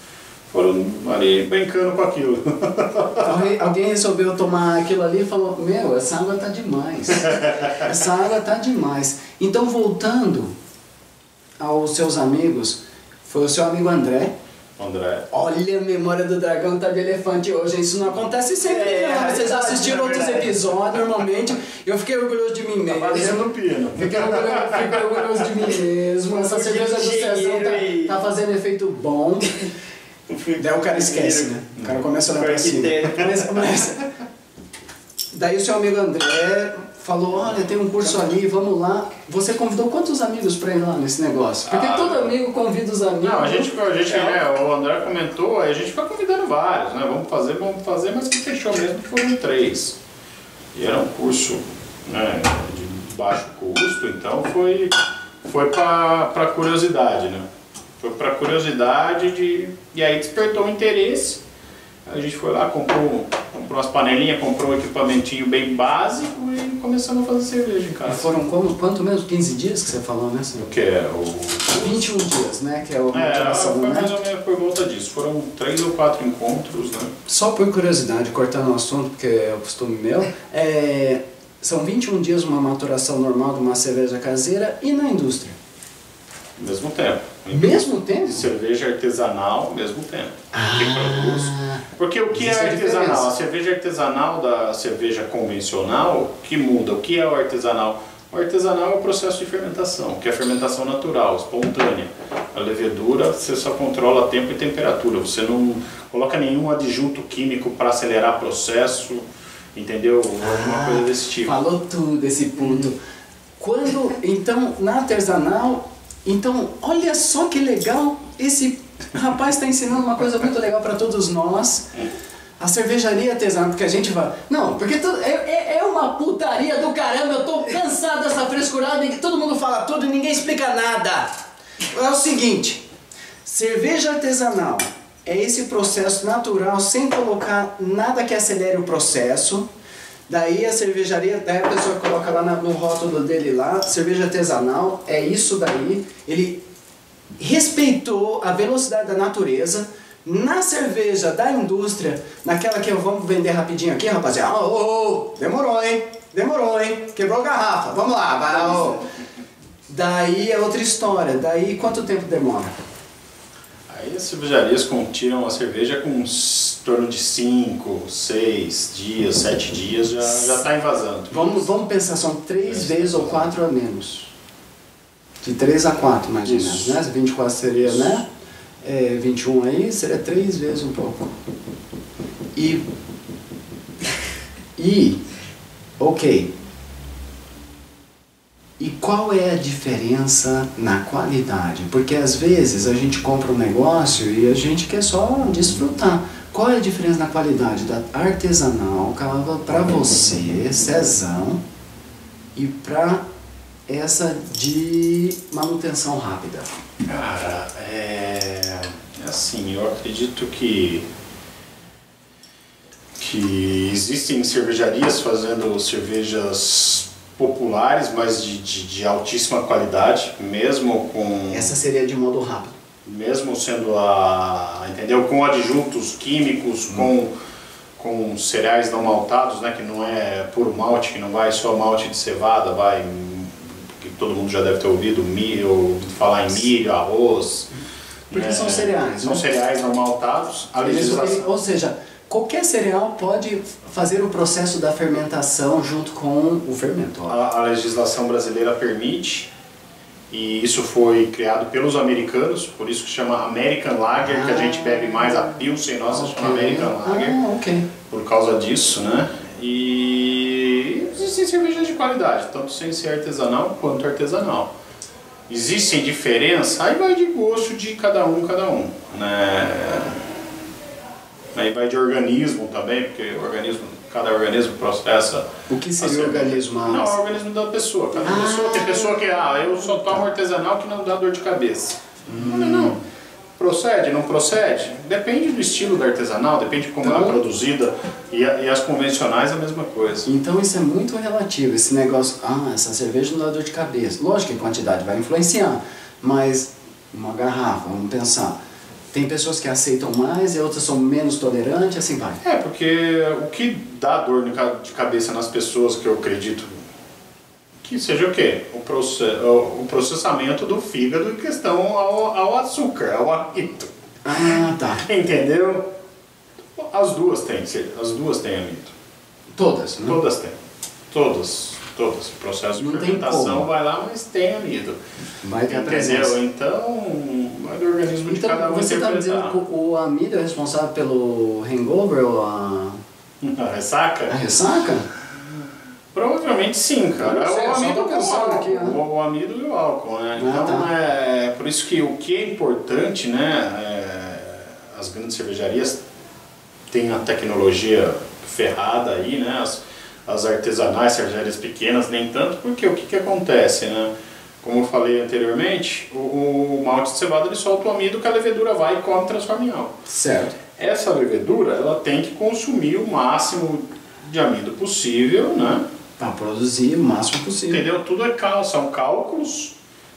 A: foram ali brincando com aquilo.
B: Alguém resolveu tomar aquilo ali e falou, meu, essa água tá demais. Essa água tá demais. Então, voltando aos seus amigos, foi o seu amigo André. Olha, a memória do dragão tá de elefante hoje. Isso não acontece sempre, não. Vocês assistiram outros episódios, normalmente. Eu fiquei orgulhoso de mim mesmo.
A: Tá fazendo pino.
B: Fiquei orgulhoso de mim mesmo. Essa cerveja do Cezão tá fazendo efeito bom. Daí o cara esquece, né? O cara começa a olhar pra cima. Daí o seu amigo André falou, olha, tem um curso ali, vamos lá. Você convidou quantos amigos pra ir lá nesse negócio? Porque todo amigo convida os amigos.
A: Não, o André comentou, a gente foi convidando vários, né? Vamos fazer, mas que fechou mesmo foram 3. E era um curso, né, de baixo custo, então foi pra curiosidade, né? Foi pra curiosidade e aí despertou o interesse. A gente foi lá, comprou umas panelinhas, comprou um equipamentinho bem básico e começamos a fazer cerveja em casa.
B: E foram quanto mesmo? 15 dias que você falou, né?
A: O que é?
B: 21 dias, né? Que é a motivação,
A: foi
B: né?
A: mais ou menos por volta disso. Foram 3 ou 4 encontros, né?
B: Só por curiosidade, cortando o assunto, porque é o costume meu, são 21 dias uma maturação normal de uma cerveja caseira e na indústria?
A: Mesmo tempo.
B: Mesmo tempo?
A: De cerveja artesanal, mesmo tempo. Que produz. Porque o que é
B: Existe a
A: artesanal?
B: diferença.
A: A cerveja artesanal da cerveja convencional, que muda. O que é o artesanal? O artesanal é o processo de fermentação, que é a fermentação natural, espontânea. A levedura, você só controla tempo e temperatura. Você não coloca nenhum adjunto químico para acelerar o processo, entendeu? Alguma coisa desse tipo.
B: Falou tudo esse ponto. Então, na artesanal... Então, olha só que legal, esse rapaz está ensinando uma coisa muito legal para todos nós. A cervejaria artesanal, porque a gente vai... Não, porque é uma putaria do caramba, eu tô cansado dessa frescurada, todo mundo fala tudo e ninguém explica nada. É o seguinte, cerveja artesanal é esse processo natural, sem colocar nada que acelere o processo. Daí a cervejaria, daí a pessoa coloca lá no rótulo dele lá, cerveja artesanal, é isso daí. Ele respeitou a velocidade da natureza. Na cerveja da indústria, naquela que vamos vender rapidinho aqui, rapaziada. Demorou, hein? Quebrou a garrafa. Vamos lá, vai. Daí é outra história. Daí quanto tempo demora?
A: Aí as cervejarias tiram a cerveja com em torno de 5, 6 dias, 7 dias, já está invasando.
B: Vamos pensar, são 3 vezes ou 4 a menos. De 3 a 4 mais ou menos, né? 24 seria, isso, né? 21 aí, seria 3 vezes um pouco. Ok. E qual é a diferença na qualidade? Porque às vezes a gente compra um negócio e a gente quer só desfrutar. Qual é a diferença na qualidade da artesanal para você, Cezão, e para essa de manutenção rápida?
A: Cara, assim, eu acredito que existem cervejarias fazendo cervejas populares, mas de altíssima qualidade, mesmo com...
B: Essa seria de modo rápido.
A: Mesmo sendo entendeu? Com adjuntos químicos, com cereais não maltados, né? Que não é puro malte, que não vai só malte de cevada, vai... que todo mundo já deve ter ouvido falar em milho, arroz.
B: Porque são cereais,
A: são, né? Cereais não maltados.
B: Ou seja, qualquer cereal pode fazer o processo da fermentação junto com o fermento.
A: A legislação brasileira permite, e isso foi criado pelos americanos, por isso que chama American Lager, que a gente bebe mais, a Pilsen nossa chama American Lager, por causa disso, né? E existem cervejas de qualidade, tanto sem ser artesanal quanto artesanal. Existem diferenças, aí vai de gosto de cada um, né? Aí vai de organismo também, porque cada organismo processa...
B: O que seria o organismo?
A: Não, o organismo da pessoa. Tem pessoa que, eu só tomo artesanal que não dá dor de cabeça. Não. Procede, não procede? Depende do estilo da artesanal, depende de como ela é produzida. E as convencionais é a mesma coisa.
B: Então isso é muito relativo, esse negócio, essa cerveja não dá dor de cabeça. Lógico que a quantidade vai influenciar, mas uma garrafa, vamos pensar, tem pessoas que aceitam mais e outras são menos tolerantes, assim vai.
A: Porque o que dá dor de cabeça nas pessoas, que eu acredito que seja o quê? O processamento do fígado em questão ao açúcar, ao amido.
B: Tá.
A: Entendeu? As duas têm amido.
B: Todas, né?
A: Todas têm. Todas. O processo de fermentação vai lá, mas tem amido.
B: Vai ter a
A: presença.
B: presença.
A: Então, vai do organismo de cada um
B: você está
A: interpretar.
B: dizendo que o amido é responsável pelo hangover ou a
A: ressaca?
B: A ressaca?
A: Provavelmente sim, cara. O amido
B: com o álcool. Aqui, né?
A: O amido e o álcool, né? Então, é por isso que o que é importante, né? As grandes cervejarias têm a tecnologia ferrada aí, né? As artesanais, cervejarias pequenas, nem tanto, porque o que acontece, né? Como eu falei anteriormente, o malte de cevada ele solta o amido que a levedura vai e come e transforma em álcool.
B: Certo.
A: Essa levedura, ela tem que consumir o máximo de amido possível, né?
B: Para produzir o máximo possível.
A: Entendeu? Tudo são cálculos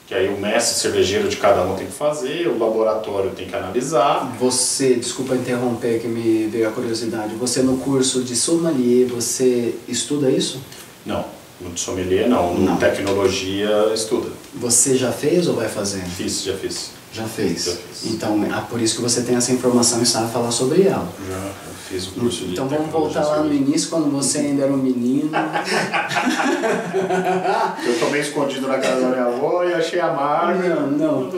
A: que aí o mestre cervejeiro de cada um tem que fazer, o laboratório tem que analisar.
B: Você, desculpa interromper que me veio a curiosidade, você no curso de sommelier, você estuda isso?
A: Não, no sommelier não, no tecnologia estuda.
B: Você já fez ou vai fazer?
A: Já fiz.
B: Já fez?
A: Já fiz.
B: Então, por isso que você tem essa informação e sabe falar sobre ela.
A: Já fiz o curso de
B: Então vamos voltar lá no início, quando você ainda era um menino.
A: Eu tomei escondido na casa da minha avó e achei amargo.
B: Não.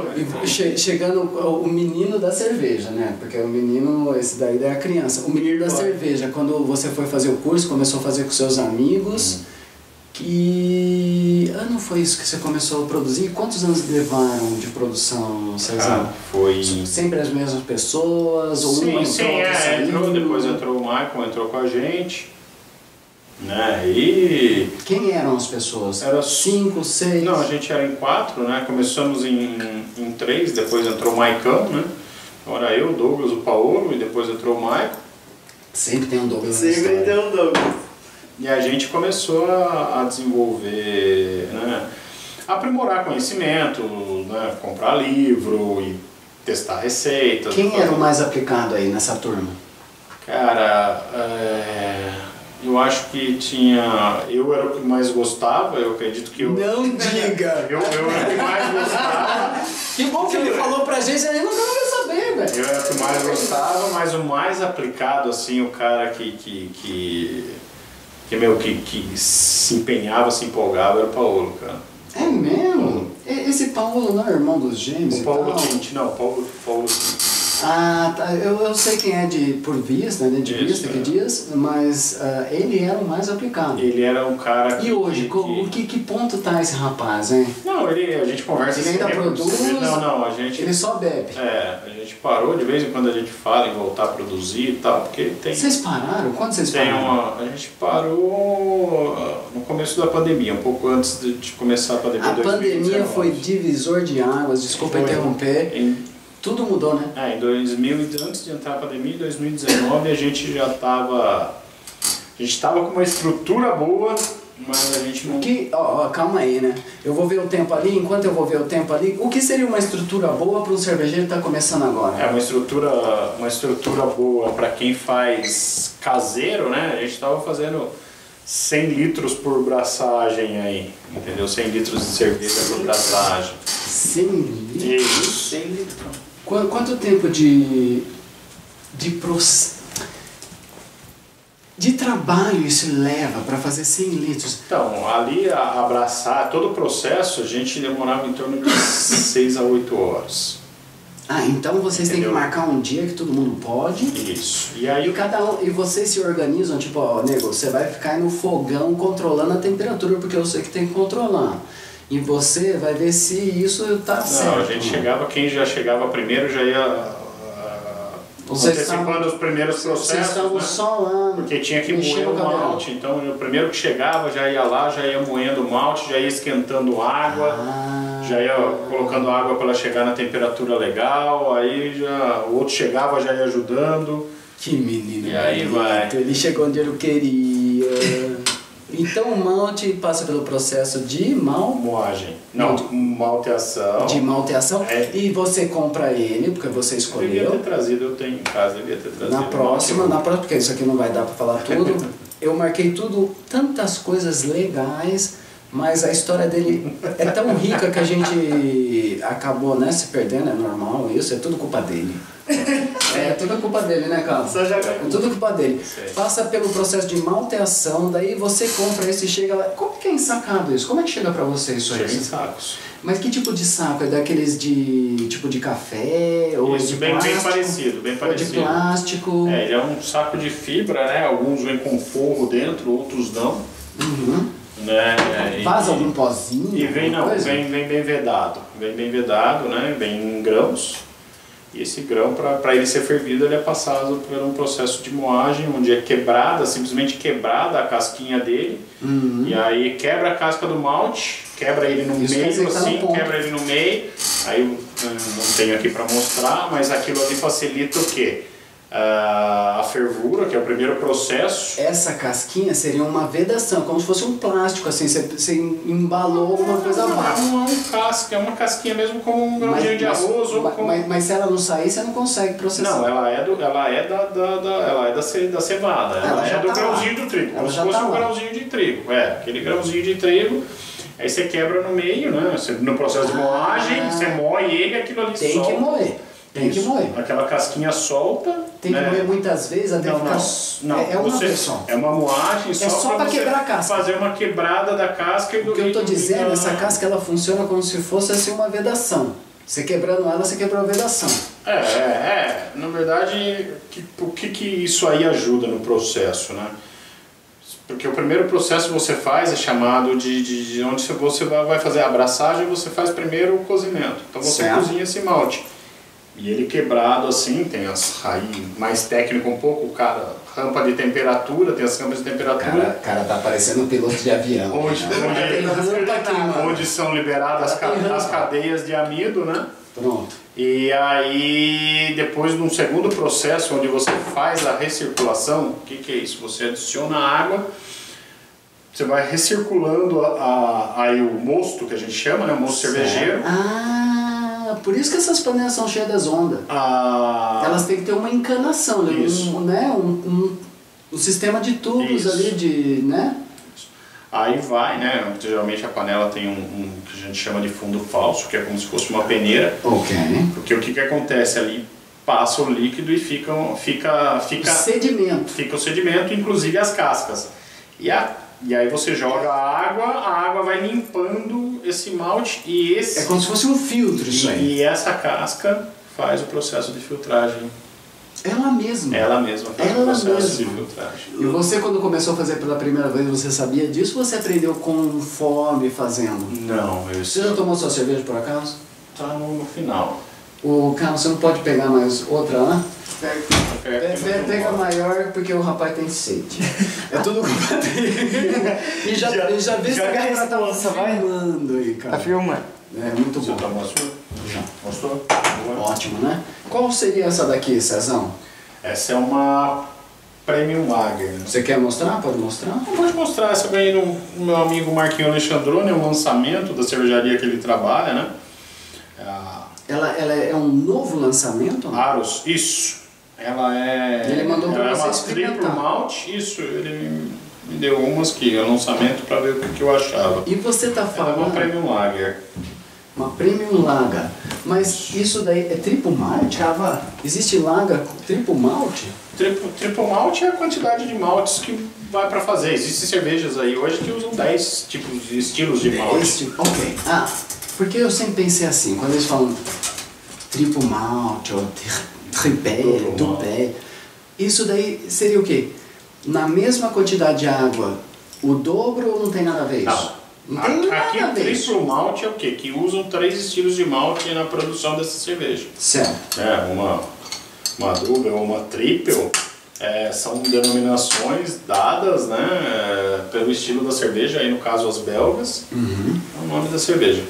B: E chegando o menino da cerveja, né? Porque o menino, esse daí é a criança. O menino da cerveja, quando você foi fazer o curso, começou a fazer com seus amigos. Que ano foi isso que você começou a produzir? Quantos anos levaram de produção, César?
A: Foi...
B: Sempre as mesmas pessoas? Ou
A: sim,
B: uma
A: entrou, depois entrou o Michael, entrou com a gente. Né? E...
B: Quem eram as pessoas?
A: Era
B: 5, 6?
A: Não, a gente era em 4, né? Começamos em 3, depois entrou o Maicão, né? Era eu, o Douglas, o Paulo, e depois entrou o Michael.
B: Sempre tem um Douglas.
C: Sempre tem um Douglas.
A: E a gente começou a desenvolver, né, aprimorar conhecimento, né, comprar livro e testar receitas.
B: Quem era o mais aplicado aí nessa turma?
A: Cara, eu acho que tinha... Eu era o que mais gostava, eu acredito que eu...
B: Não diga!
A: Eu era o que mais gostava.
B: Que bom que ele falou pra gente, ele não quer saber, velho.
A: Eu era o que mais gostava, mas o mais aplicado, assim, o cara que se empenhava, se empolgava, era o Paulo, cara.
B: É mesmo? Esse Paulo não é irmão dos gêmeos?
A: O Paulo Tinte, não, Paulo Tinte.
B: Ah, tá. Eu sei quem é por vista, né? De vista, que diz, mas ele era o mais aplicado.
A: Ele era um cara que...
B: E hoje, que ponto tá esse rapaz, hein?
A: Não, a gente conversa...
B: Ele ainda produz?
A: Não, a gente...
B: Ele só bebe?
A: A gente parou, de vez em quando a gente fala em voltar a produzir e tal, porque tem...
B: Vocês pararam? Quando vocês pararam?
A: A gente parou no começo da pandemia, um pouco antes de começar a pandemia.
B: A pandemia foi divisor de águas, desculpa interromper. Tudo mudou, né?
A: Antes de entrar a pandemia, em 2019, a gente já estava... A gente estava com uma estrutura boa, mas a gente não...
B: Calma aí, né? Eu vou ver o tempo ali, enquanto eu vou ver o tempo ali, o que seria uma estrutura boa para um cervejeiro que está começando agora?
A: Uma estrutura boa para quem faz caseiro, né? A gente estava fazendo 100 litros por braçagem aí, entendeu? 100 litros de cerveja por braçagem.
B: 100 litros?
A: Isso.
C: 100 litros.
B: Quanto tempo de trabalho isso leva para fazer 100 litros?
A: Então, ali abraçar todo o processo, a gente demorava em torno de 6 a 8 horas.
B: Então vocês têm que marcar um dia que todo mundo pode?
A: Isso. E aí
B: e vocês se organizam, tipo, nego, você vai ficar aí no fogão controlando a temperatura, porque eu sei que tem que controlar. E você vai ver se isso tá certo.
A: Não, a gente chegava, quem já chegava primeiro já ia antecipando os primeiros processos,
B: vocês estavam
A: né?
B: só lá,
A: porque tinha que moer
B: mexendo
A: o
B: o cabelo.
A: malte, então o primeiro que chegava já ia lá, já ia moendo o malte, já ia esquentando água, já ia colocando água para ela chegar na temperatura legal, aí já o outro chegava, já ia ajudando.
B: Que menino
A: E aí
B: bonito,
A: vai.
B: ele chegou onde eu queria. Então o malte passa pelo processo de
A: Moagem. Não, malteação.
B: de malteação
A: É.
B: e você compra ele, porque você
A: Eu devia
B: escolheu.
A: ter trazido, eu tenho em casa, devia ter trazido.
B: Na próxima, porque isso aqui não vai dar para falar tudo. Eu marquei tudo, tantas coisas legais, mas a história dele é tão rica que a gente acabou, né, se perdendo, é normal isso, é tudo culpa dele. É tudo culpa dele, né, Carlos?
C: Só joga
B: É tudo culpa dele.
A: Sei.
B: Passa pelo processo de malteação, daí você compra esse e chega lá. Como que é ensacado isso? Como é que chega pra você isso aí?
A: Chega em sacos.
B: Mas que tipo de saco? É daqueles de tipo de café? Ou
A: Isso,
B: de
A: bem
B: plástico?
A: parecido, bem
B: Ou de
A: parecido.
B: plástico?
A: É, ele é um saco de fibra, né? Alguns vêm com forro dentro, outros não.
B: Uhum.
A: Né?
B: Faz algum pozinho?
A: E vem,
B: alguma
A: não,
B: coisa?
A: vem bem vedado. Vem bem vedado, né? Vem em grãos. E esse grão, para ele ser fervido, ele é passado por um processo de moagem, onde é quebrada, simplesmente quebrada a casquinha dele.
B: Uhum.
A: E aí quebra a casca do malte, quebra ele no
B: Isso quer dizer
A: meio,
B: que tá no
A: assim,
B: ponto.
A: quebra ele no meio. Aí eu não tenho aqui para mostrar, mas aquilo ali facilita o quê? A fervura, que é o primeiro processo.
B: Essa casquinha seria uma vedação, como se fosse um plástico, assim, você embalou alguma coisa abaixo.
A: É uma casquinha mesmo, como um grãozinho de arroz ou com...
B: mas se ela não sair, você não consegue processar.
A: Não, ela é da cevada, ela
B: já
A: é do
B: tá
A: grãozinho
B: lá.
A: do trigo,
B: Ela
A: como se
B: já
A: fosse
B: tá
A: um
B: lá.
A: grãozinho de trigo, aquele grãozinho de trigo, aí você quebra no meio, né, no processo de moagem, você moe ele, aquilo ali
B: Tem
A: solta.
B: que moer. Tem que
A: Isso.
B: moer.
A: Aquela casquinha solta.
B: Tem que
A: né?
B: moer muitas vezes até
A: Não,
B: ficar.
A: não.
B: É uma
A: Você-
B: vez só.
A: É uma moagem
B: só pra
A: você
B: quebrar a casca.
A: fazer uma quebrada da casca e do
B: O que eu tô
A: e do-
B: dizendo,
A: da-
B: essa casca ela funciona como se fosse assim uma vedação. Você quebrando ela, você quebrou a vedação.
A: Na verdade, o que isso aí ajuda no processo, né? Porque o primeiro processo que você faz é chamado de onde você vai fazer a abraçagem, você faz primeiro o cozimento. Então você
B: Certo.
A: cozinha esse malte. E ele quebrado assim, tem as raízes mais técnico um pouco, cara, rampa de temperatura, tem as rampas de temperatura.
B: Cara tá parecendo um piloto de avião.
A: Onde,
B: Tem rampa aqui, mano.
A: onde são liberadas
B: Tem rampa.
A: as cadeias de amido, né?
B: Pronto.
A: E aí, depois de um segundo processo, onde você faz a recirculação, o que é isso? Você adiciona água, você vai recirculando aí o mosto, que a gente chama, né? O mosto cervejeiro.
B: Por isso que essas panelas são cheias das ondas.
A: A-
B: Elas têm que ter uma encanação, né?
A: Isso.
B: Um sistema de tubos
A: Isso.
B: ali, de, né?
A: Aí vai, né? Geralmente a panela tem um que a gente chama de fundo falso, que é como se fosse uma peneira.
B: Ok.
A: Porque o que acontece ali? Passa o líquido e fica
B: Sedimento.
A: fica o sedimento, inclusive as cascas. E aí você joga a água vai limpando esse malte e esse...
B: É como se fosse um filtro isso aí.
A: E essa casca faz o processo de filtragem.
B: Ela mesma.
A: Ela mesma faz o
B: Ela
A: processo de
B: mesma.
A: filtragem.
B: E você, quando começou a fazer pela primeira vez, você sabia disso ou você aprendeu conforme fazendo?
A: Não,
B: Você já tomou sua cerveja por acaso?
A: tá no final.
B: O Carlos, você não pode pegar mais outra, né? Pega
A: a
B: maior porque o rapaz tem sede. É tudo culpa dele. E já vê se a câmera tá filmando aí, cara.
C: Tá filmando.
B: É muito
A: Você
B: bom.
A: tomou a sua?
B: Já.
A: Gostou?
B: Ótimo, né? Qual seria essa daqui, Cezão?
A: Essa é uma Premium Lager.
B: Você quer mostrar? Pode mostrar?
A: Eu vou te mostrar, essa eu ganhei no meu amigo Marquinhos Alexandrone, é um lançamento da cervejaria que ele trabalha, né?
B: Ela é um novo lançamento?
A: Aros, isso. Ela é.
B: Ele mandou pra
A: ela
B: você
A: é uma
B: experimentar.
A: triplo malte, isso. Ele me deu umas que é lançamento para ver o que eu achava.
B: E você tá
A: Ela é
B: falando...
A: uma Premium Lager.
B: Uma Premium Lager. Mas isso daí é triplo malte? Existe Lager com triplo malte?
A: Triplo malte é a quantidade de maltes que vai para fazer. Existem cervejas aí hoje que usam 10 tipos de estilos de malte.
B: Ok. Porque eu sempre pensei assim, quando eles falam triplo malte ou tripé,
A: Duplo
B: dupé, isso daí seria o quê? Na mesma quantidade de água, o dobro ou não tem nada a ver isso? Não tem
A: Aqui
B: nada a ver isso.
A: triplo malte é o quê? Que usam 3 estilos de malte na produção dessa cerveja.
B: Certo.
A: É, uma double ou uma triple, são denominações dadas, né, pelo estilo da cerveja, aí no caso as belgas, é o nome da cerveja.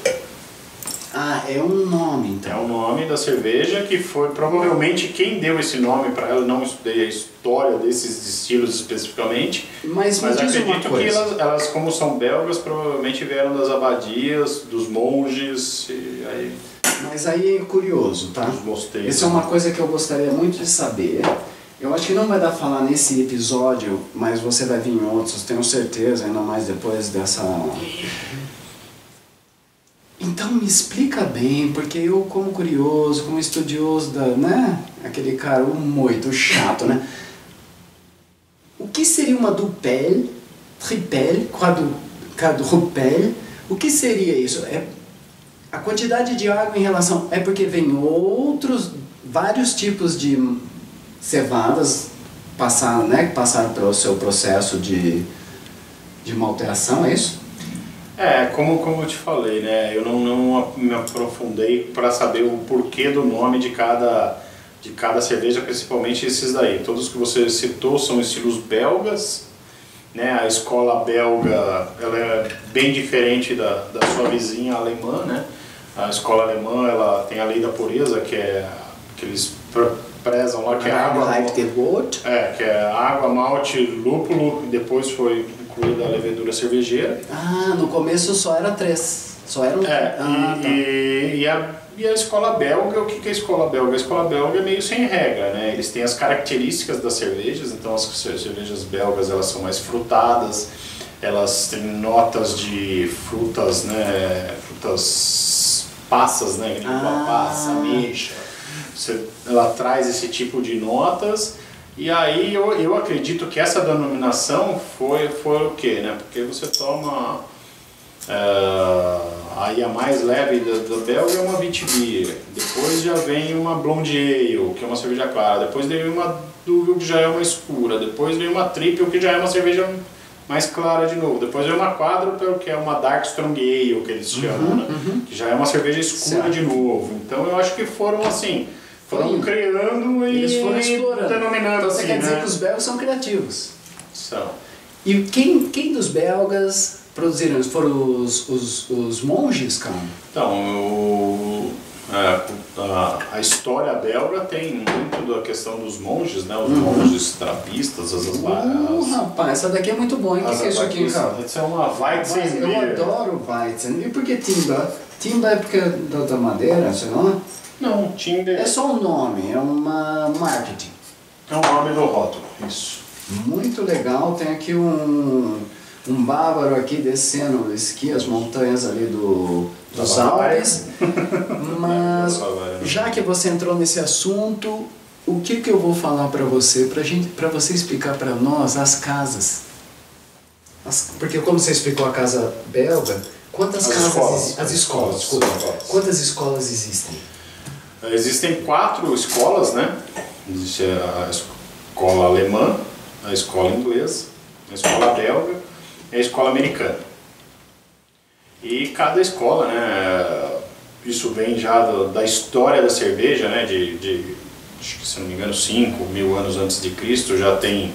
B: Ah, é um nome então.
A: É o nome da cerveja que foi provavelmente quem deu esse nome para ela. Não estudei a história desses estilos especificamente,
B: mas
A: acredito que elas, como são belgas, provavelmente vieram das abadias, dos monges, e aí...
B: Mas aí é curioso, tá?
A: Dos mosteiros.
B: Isso é uma coisa que eu gostaria muito de saber. Eu acho que não vai dar pra falar nesse episódio, mas você vai vir em outros, tenho certeza, ainda mais depois dessa... Então me explica bem, porque eu como curioso, como estudioso da, né, aquele cara muito chato, né? O que seria uma dupelle, tripelle, quadrupelle? O que seria isso? A quantidade de água em relação... É porque vem vários tipos de cevadas passaram pelo seu processo de malteação, é isso?
A: Como eu te falei, né? Eu não me aprofundei para saber o porquê do nome de cada cerveja, principalmente esses daí. Todos que você citou são estilos belgas, né? A escola belga ela é bem diferente da sua vizinha alemã, né? A escola alemã ela tem a lei da pureza, que eles prezam lá, que é água, que é água, malte, lúpulo, e depois foi incluída a levedura cervejeira.
B: Ah, no começo só era 3. Só era um...
A: E a escola belga, o que é a escola belga? A escola belga é meio sem regra, né? Eles têm as características das cervejas, então as cervejas belgas elas são mais frutadas, elas têm notas de frutas, né? Frutas passas, né? Passa, ameixa. Ela traz esse tipo de notas. E aí eu acredito que essa denominação foi o quê, né? Porque você toma... aí a mais leve da belga é uma Witbier. Depois já vem uma Blonde Ale, que é uma cerveja clara. Depois vem uma Double, que já é uma escura. Depois vem uma Triple, que já é uma cerveja mais clara de novo. Depois vem uma Quadruple, que é uma Dark Strong Ale, que eles chamam, né? Que já é uma cerveja escura de novo. Então eu acho que foram assim... Foram criando e
B: eles foram explorando.
A: Denominando.
B: Então você
A: assim,
B: quer dizer
A: né?
B: que os belgas são criativos.
A: São.
B: E quem dos belgas produziram? Foram os monges, cara?
A: Então, a história belga tem muito da questão dos monges, né? Os monges trapistas,
B: rapaz, essa daqui é muito boa, hein? O que é isso aqui, cara?
A: Essa é uma Weizen.
B: Eu adoro Weizen. E por que Timba? Timba é porque da madeira, sei lá?
A: Não, Timber...
B: É só um nome, é uma marketing.
A: É o nome do rótulo, isso.
B: Muito legal, tem aqui um bárbaro aqui descendo esqui, as montanhas ali dos Alpes. Mas, já que você entrou nesse assunto, o que eu vou falar para você? Para você explicar para nós as casas. Porque como você explicou a casa belga, quantas casas... As escolas, desculpa. Quantas escolas existem?
A: Existem 4 escolas, né? Existe a escola alemã, a escola inglesa, a escola belga e a escola americana. E cada escola, né? Isso vem já da história da cerveja, né? Acho que, se não me engano, 5.000 anos antes de Cristo, já tem,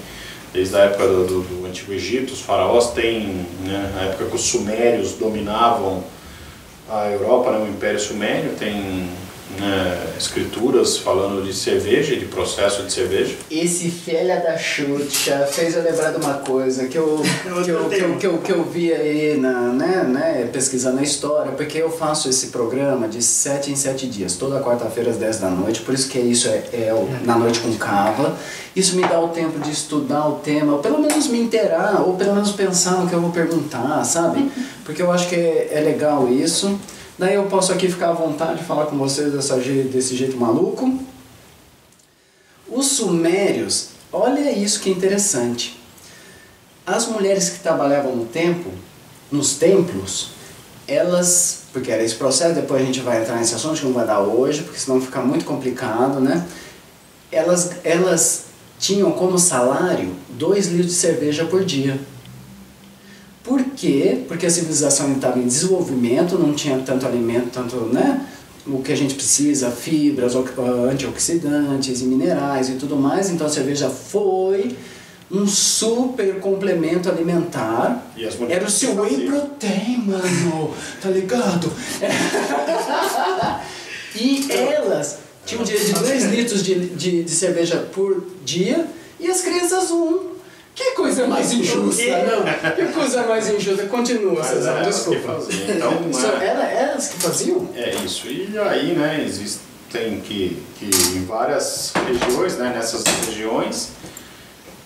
A: desde a época do Antigo Egito, os faraós têm, né? Na época que os sumérios dominavam a Europa, né? O Império Sumério tem... escrituras falando de cerveja e de processo de cerveja.
B: Esse filha da Xuxa fez eu lembrar de uma coisa que eu vi aí pesquisando a história, porque eu faço esse programa de 7 em 7 dias, toda quarta-feira às 10 da noite, por isso que isso é na noite com cava. Isso me dá o tempo de estudar o tema, ou pelo menos me inteirar, ou pelo menos pensar no que eu vou perguntar, sabe? Porque eu acho que é legal isso. Daí eu posso aqui ficar à vontade de falar com vocês desse jeito maluco. Os sumérios, olha isso que interessante. As mulheres que trabalhavam nos templos, elas, porque era esse processo, depois a gente vai entrar nesse assunto que não vai dar hoje, porque senão fica muito complicado, né? Elas tinham como salário 2 litros de cerveja por dia. Por quê? Porque a civilização estava em desenvolvimento, não tinha tanto alimento, tanto, né? o que a gente precisa, fibras, antioxidantes e minerais e tudo mais. Então a cerveja foi um super complemento alimentar.
A: E as mulheres
B: Era o seu whey protein, mano, tá ligado? E elas tinham um dia de 2 litros de cerveja por dia e as crianças 1. Que coisa mais injusta, não? Que coisa mais injusta. Continua, Cezão, desculpa.
A: Então,
B: Elas que faziam?
A: É isso. E aí, né, existem que em várias regiões, né, nessas regiões,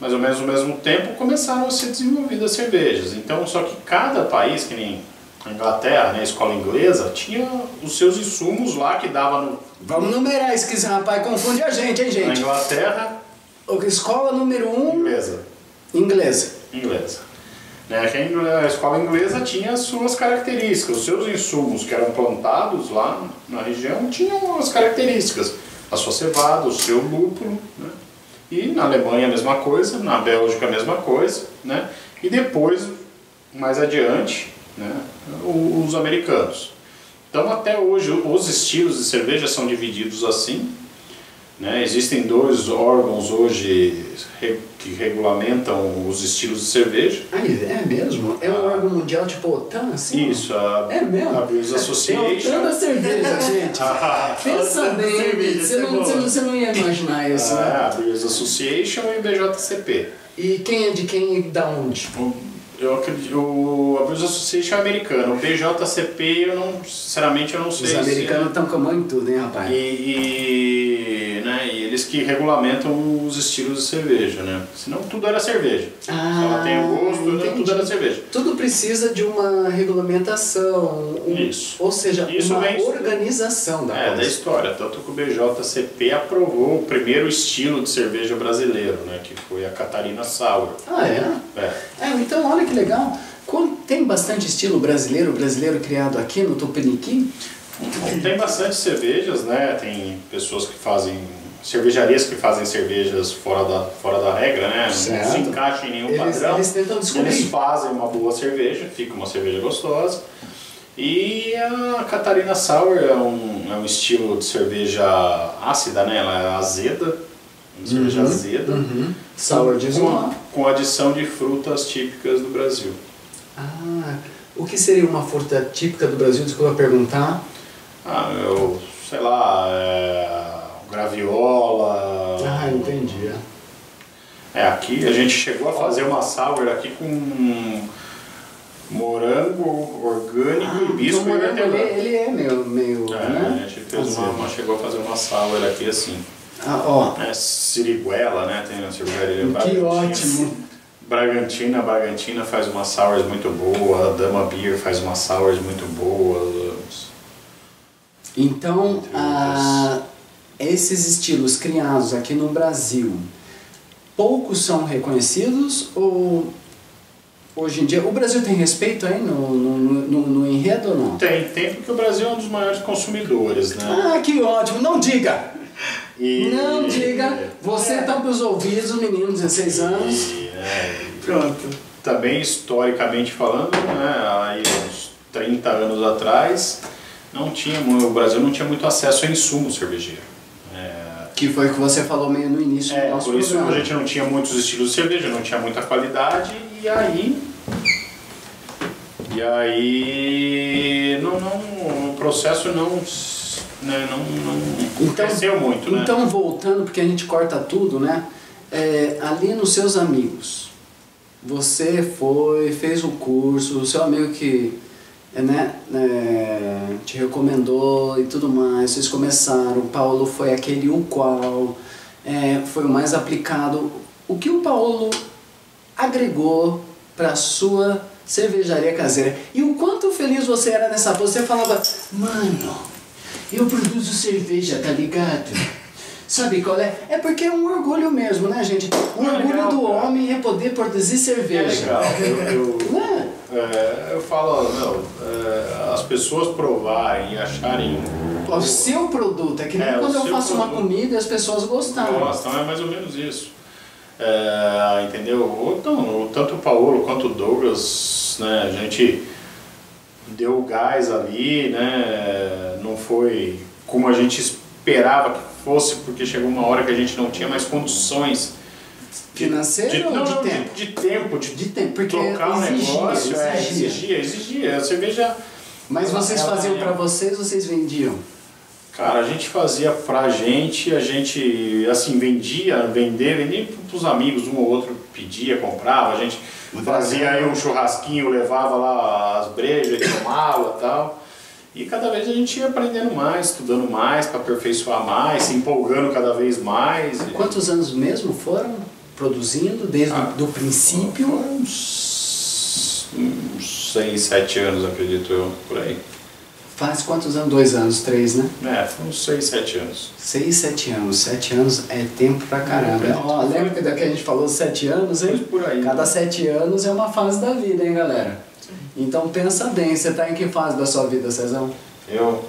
A: mais ou menos ao mesmo tempo, começaram a ser desenvolvidas cervejas. Então, só que cada país, que nem a Inglaterra, né, a escola inglesa, tinha os seus insumos lá que dava no...
B: Vamos numerar isso, que esse rapaz confunde a gente, hein, gente?
A: Na Inglaterra...
B: Escola número 1... Inglesa.
A: Né, a escola inglesa tinha as suas características, os seus insumos que eram plantados lá na região tinham as características, a sua cevada, o seu lúpulo, né? E na Alemanha a mesma coisa, na Bélgica a mesma coisa, né? E depois, mais adiante, né, os americanos. Então até hoje os estilos de cerveja são divididos assim, né? Existem 2 órgãos hoje que regulamentam os estilos de cerveja.
B: Ah, é mesmo? É um órgão mundial tipo OTAN, assim?
A: Isso,
B: é mesmo?
A: A Brewers Association.
B: É OTAN da cerveja, gente. Pensa bem, você não ia imaginar isso, né?
A: A Brewers Association e o BJCP.
B: E quem é de quem e da onde?
A: Eu acredito, a Brewers Association é americana, o BJCP sinceramente eu não sei.
B: Os americanos estão com muito, né, rapaz?
A: Né, e eles que regulamentam os estilos de cerveja, né? Senão tudo era cerveja. Se ela tem o gosto, tudo era cerveja.
B: Tudo precisa de uma regulamentação,
A: Isso.
B: Ou seja,
A: Isso
B: uma
A: vem
B: organização da coisa.
A: Da história. Tanto que o BJCP aprovou o primeiro estilo de cerveja brasileiro, né? Que foi a Catarina Sour.
B: Ah, é? Então olha que legal. Tem bastante estilo brasileiro criado aqui no Tupiniquim?
A: Tem bastante cervejas, né? Tem pessoas que fazem, cervejarias que fazem cervejas fora da regra, né?
B: Certo.
A: Não se encaixam em nenhum padrão.
B: Eles tentam descobrir.
A: Eles fazem uma boa cerveja, fica uma cerveja gostosa. E a Catarina Sour é um estilo de cerveja ácida, né? Ela é azeda, uma cerveja azeda.
B: Sour diz
A: com adição de frutas típicas do Brasil.
B: O que seria uma fruta típica do Brasil? Desculpa perguntar.
A: Sei lá, graviola.
B: Entendi.
A: Aqui a gente chegou a fazer uma sour aqui com morango orgânico e bisco.
B: Então o morango ele é meio né?
A: A gente chegou a fazer uma sour aqui assim. Siriguela, né? Tem a cervejaria
B: Que ótimo!
A: Bragantina faz umas sours muito boas, a Dama Beer faz umas sours muito boas.
B: Então, esses estilos criados aqui no Brasil, poucos são reconhecidos ou hoje em dia o Brasil tem respeito aí no enredo ou não?
A: Tem porque o Brasil é um dos maiores consumidores, né?
B: Que ótimo! Não diga! Não diga! Você tampa os ouvidos, menino, 16 anos.
A: Pronto. Também historicamente falando, né, aí uns 30 anos atrás, o Brasil não tinha muito acesso a insumo cervejeiro.
B: Que foi o que você falou meio no início do nosso
A: por isso
B: programa.
A: a gente não tinha muitos estilos de cerveja, não tinha muita qualidade, e aí o processo não cresceu muito, né?
B: Então, voltando, porque a gente corta tudo, né? Ali nos seus amigos, você fez o curso, o seu amigo que te recomendou e tudo mais, vocês começaram, o Paulo foi aquele o qual foi o mais aplicado. O que o Paulo agregou para a sua cervejaria caseira? E o quanto feliz você era nessa pose? Você falava, mano, eu produzo cerveja, tá ligado? Sabe qual é? É porque é um orgulho mesmo, né, gente? O orgulho do homem é poder produzir cerveja.
A: É legal. Eu falo, as pessoas provarem e acharem
B: o seu produto. É que nem quando eu faço uma comida e as pessoas gostam.
A: Gostam, é mais ou menos isso. Entendeu? Então, tanto o Paulo quanto o Douglas, né, a gente deu gás ali, né? Não foi como a gente esperava que fosse, porque chegou uma hora que a gente não tinha mais condições
B: financeiro ou de tempo?
A: De tempo,
B: porque
A: tocar o negócio, exigia. A cerveja...
B: Mas vocês faziam para vocês vendiam?
A: Cara, a gente fazia pra gente, a gente assim, vendia pros amigos, um ou outro pedia, comprava, a gente fazia aí um churrasquinho, levava lá as brejas, tomava e tal. E cada vez a gente ia aprendendo mais, estudando mais, para aperfeiçoar mais, se empolgando cada vez mais.
B: Quantos anos mesmo foram produzindo, desde o princípio?
A: Uns 6, 7 anos, acredito eu, por aí.
B: Faz quantos anos? 2 anos, 3, né?
A: Foi uns 6, 7 anos.
B: 6, 7 anos. 7 anos é tempo pra caramba. Lembra que a gente falou 7 anos, hein?
A: Por aí,
B: cada 7 anos é uma fase da vida, hein, galera? Sim. Então pensa bem, você tá em que fase da sua vida, Cezão?
A: Eu.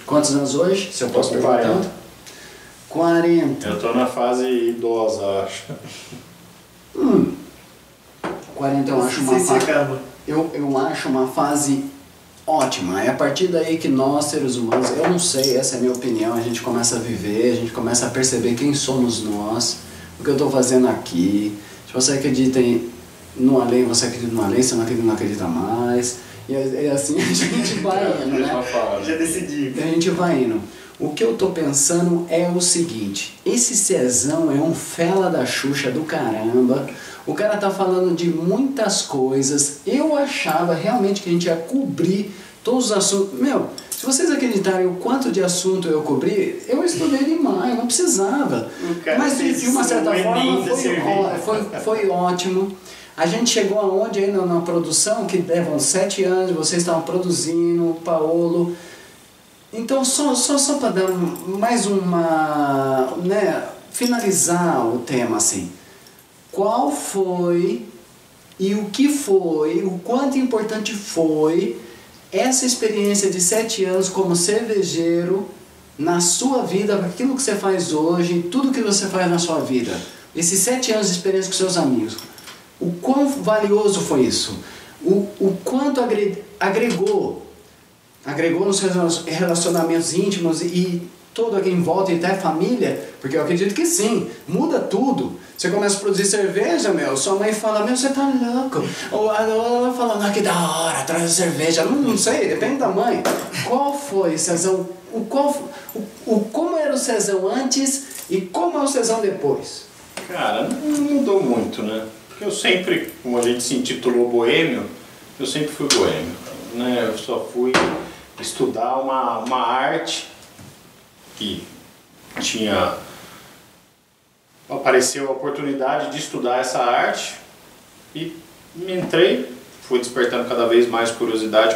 B: Quantos anos hoje? Se eu posso perguntar? 40.
A: Eu tô na fase idosa, acho.
B: 40 eu acho uma fase. Eu acho uma fase ótima. É a partir daí que nós, seres humanos, eu não sei, essa é a minha opinião, a gente começa a viver, a gente começa a perceber quem somos nós, o que eu estou fazendo aqui. Se você acredita no além, você acredita no além, se não acredita mais. E assim a gente vai indo, né?
C: Já decidi.
B: A gente vai indo. O que eu tô pensando é o seguinte, esse Cezão é um fela da Xuxa do caramba, o cara tá falando de muitas coisas, eu achava realmente que a gente ia cobrir todos os assuntos. Meu, se vocês acreditarem o quanto de assunto eu cobri, eu estudei demais, não precisava. Mas de uma certa forma foi ótimo. A gente chegou aonde aí na produção, que levam 7 anos, vocês estavam produzindo, Paolo. Então, só para dar mais uma, né, finalizar o tema assim, qual foi e o que foi, o quanto importante foi essa experiência de 7 anos como cervejeiro na sua vida, aquilo que você faz hoje, tudo que você faz na sua vida, esses 7 anos de experiência com seus amigos, o quão valioso foi isso, o quanto agregou nos relacionamentos íntimos e todo aqui em volta e até a família, porque eu acredito que sim, muda tudo. Você começa a produzir cerveja, sua mãe fala, você tá louco. Ou ela fala, que da hora, traz a cerveja. Não sei, depende da mãe. Qual foi, Cezão? Como era o Cezão antes e como é o Cezão depois?
A: Cara, não mudou muito, né? Porque eu sempre, como a gente se intitulou boêmio, eu sempre fui boêmio, né? Eu só fui estudar uma arte que apareceu a oportunidade de estudar essa arte e me entrei, fui despertando cada vez mais curiosidade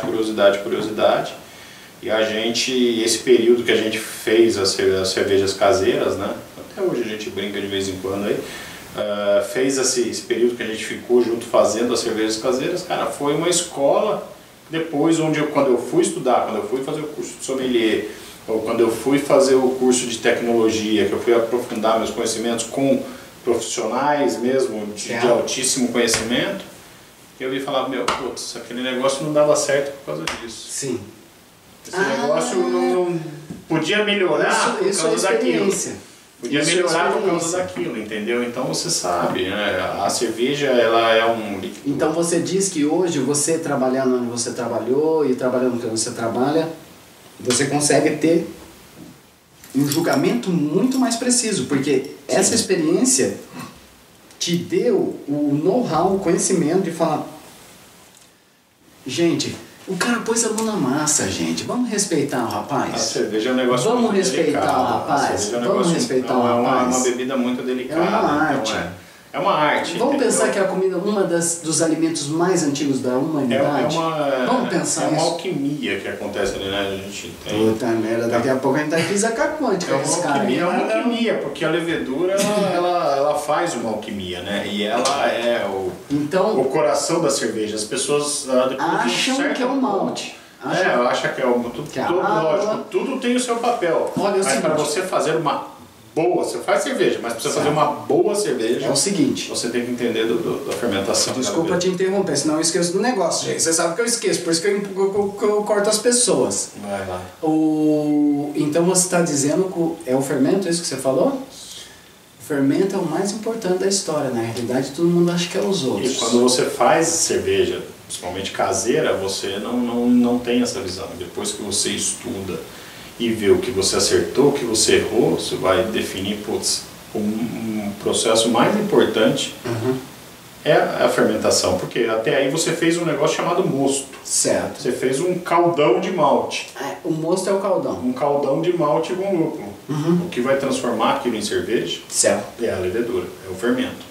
A: e esse período que a gente fez as cervejas caseiras, né? Até hoje a gente brinca de vez em quando aí, fez esse período que a gente ficou junto fazendo as cervejas caseiras, cara, foi uma escola. Depois, quando eu fui estudar, quando eu fui fazer o curso de sommelier, ou quando eu fui fazer o curso de tecnologia, que eu fui aprofundar meus conhecimentos com profissionais mesmo, de altíssimo conhecimento, eu vi falar, putz, aquele negócio não dava certo por causa disso.
B: Sim.
A: Esse negócio não podia melhorar por causa daquilo. Podia melhorar por causa daquilo, entendeu? Então você sabe, né? A cerveja, ela é um líquido.
B: Então você diz que hoje, você trabalhando onde você trabalhou e trabalhando onde você trabalha, você consegue ter um julgamento muito mais preciso, porque essa experiência te deu o know-how, o conhecimento de falar, gente, o cara pôs a mão na massa, gente. Vamos respeitar o rapaz?
A: A cerveja é um negócio
B: muito
A: delicado.
B: Vamos respeitar o rapaz? Vamos respeitar o rapaz?
A: É uma bebida muito delicada.
B: É uma arte.
A: Então é uma arte.
B: Vamos
A: entendeu?
B: pensar que a comida é dos alimentos mais antigos da humanidade. Vamos pensar
A: é uma alquimia que acontece ali, né? A gente tem...
B: Puta merda, daqui a pouco a gente tá em física quântica.
A: É uma alquimia, porque a levedura ela faz uma alquimia, né? E ela é o coração da cerveja. As pessoas
B: acham que é o malte.
A: Eu acho que é lógico, tudo tem o seu papel.
B: Olha,
A: mas para você fazer uma boa, você faz cerveja, mas para você fazer uma boa cerveja,
B: é o seguinte,
A: você tem que entender da fermentação.
B: Desculpa te interromper, senão eu esqueço do negócio, gente. Você sabe que eu esqueço, por isso que eu corto as pessoas.
A: Vai lá.
B: Então você está dizendo que é o fermento, isso que você falou? O fermento é o mais importante da história, na realidade todo mundo acha que é os outros.
A: E quando você faz cerveja, principalmente caseira, você não tem essa visão. Depois que você estuda e vê o que você acertou, o que você errou, você vai definir, putz, um processo mais importante é a fermentação, porque até aí você fez um negócio chamado mosto.
B: Certo.
A: Você fez um caldão de malte.
B: O mosto é o caldão.
A: Um caldão de malte com lúpulo. O que vai transformar aquilo em cerveja
B: Certo.
A: é a levedura, é o fermento.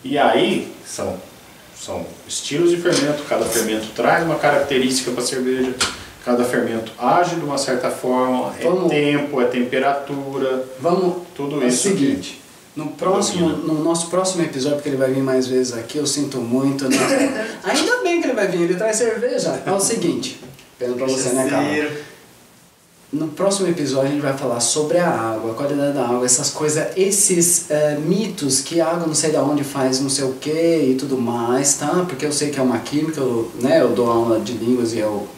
A: E aí são estilos de fermento, cada fermento traz uma característica para a cerveja, cada fermento age de uma certa forma, é tempo, é temperatura, tudo isso.
B: É o seguinte, no nosso próximo episódio, porque ele vai vir mais vezes aqui, eu sinto muito, né? Ainda bem que ele vai vir, ele traz cerveja. É o seguinte, pelo pra você, né, Carla? No próximo episódio a gente vai falar sobre a água, a qualidade da água, essas coisas, esses mitos que a água não sei de onde faz não sei o que e tudo mais, tá? Porque eu sei que é uma química, eu dou aula de línguas e eu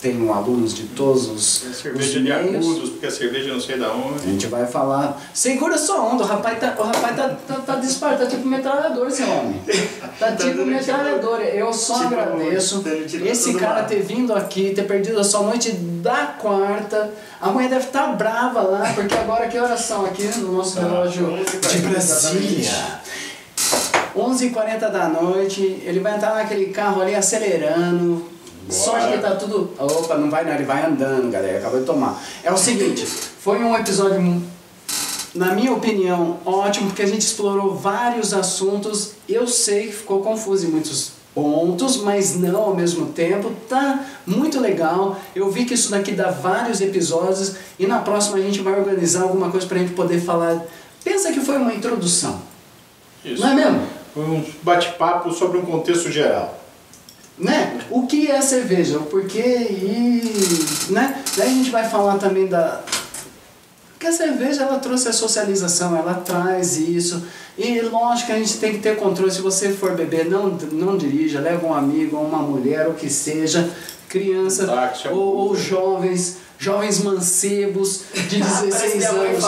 B: tenho alunos de todos os
A: cerveja de agudos, porque a cerveja não sei de onde.
B: A gente vai falar, segura sua onda, o rapaz tá disparado, tá tipo metralhador esse homem. Tá tipo metralhador, eu só agradeço esse cara ter vindo aqui, ter perdido a sua noite da quarta. A mãe deve estar brava lá, porque agora que horas são aqui no nosso relógio de Brasília? 11h40 da noite, ele vai entrar naquele carro ali acelerando. Sorte que tá tudo... Opa, não, ele vai andando, galera, acabou de tomar. É o seguinte, foi um episódio, na minha opinião, ótimo, porque a gente explorou vários assuntos. Eu sei que ficou confuso em muitos pontos, mas não ao mesmo tempo. Tá muito legal. Eu vi que isso daqui dá vários episódios e na próxima a gente vai organizar alguma coisa pra gente poder falar. Pensa que foi uma introdução.
A: Isso.
B: Não é mesmo?
A: Foi um bate-papo sobre um contexto geral.
B: Né? O que é cerveja, o porquê e... né? Daí a gente vai falar também da... Porque a cerveja, ela trouxe a socialização, ela traz isso. E lógico que a gente tem que ter controle. Se você for beber, não dirija, leva um amigo, uma mulher, o que seja, criança ou jovens mancebos de 16 anos.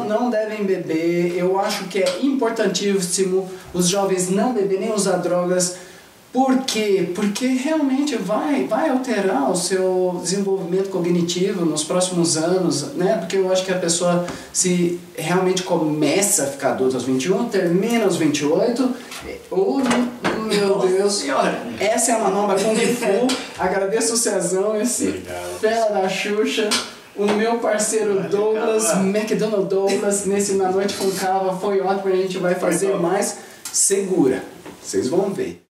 B: Não devem beber. Eu acho que é importantíssimo os jovens não beberem nem usar drogas. Por quê? Porque realmente vai alterar o seu desenvolvimento cognitivo nos próximos anos, né? Porque eu acho que a pessoa, se realmente começa a ficar adulta aos 21, termina aos 28, meu Deus, senhora, essa é uma nova Kung Fu. Agradeço o Cezão, esse fera da Xuxa. O meu parceiro Douglas, McDonald Douglas, nesse Na Noite com Cava, foi ótimo, a gente vai fazer mais. Segura, vocês vão ver.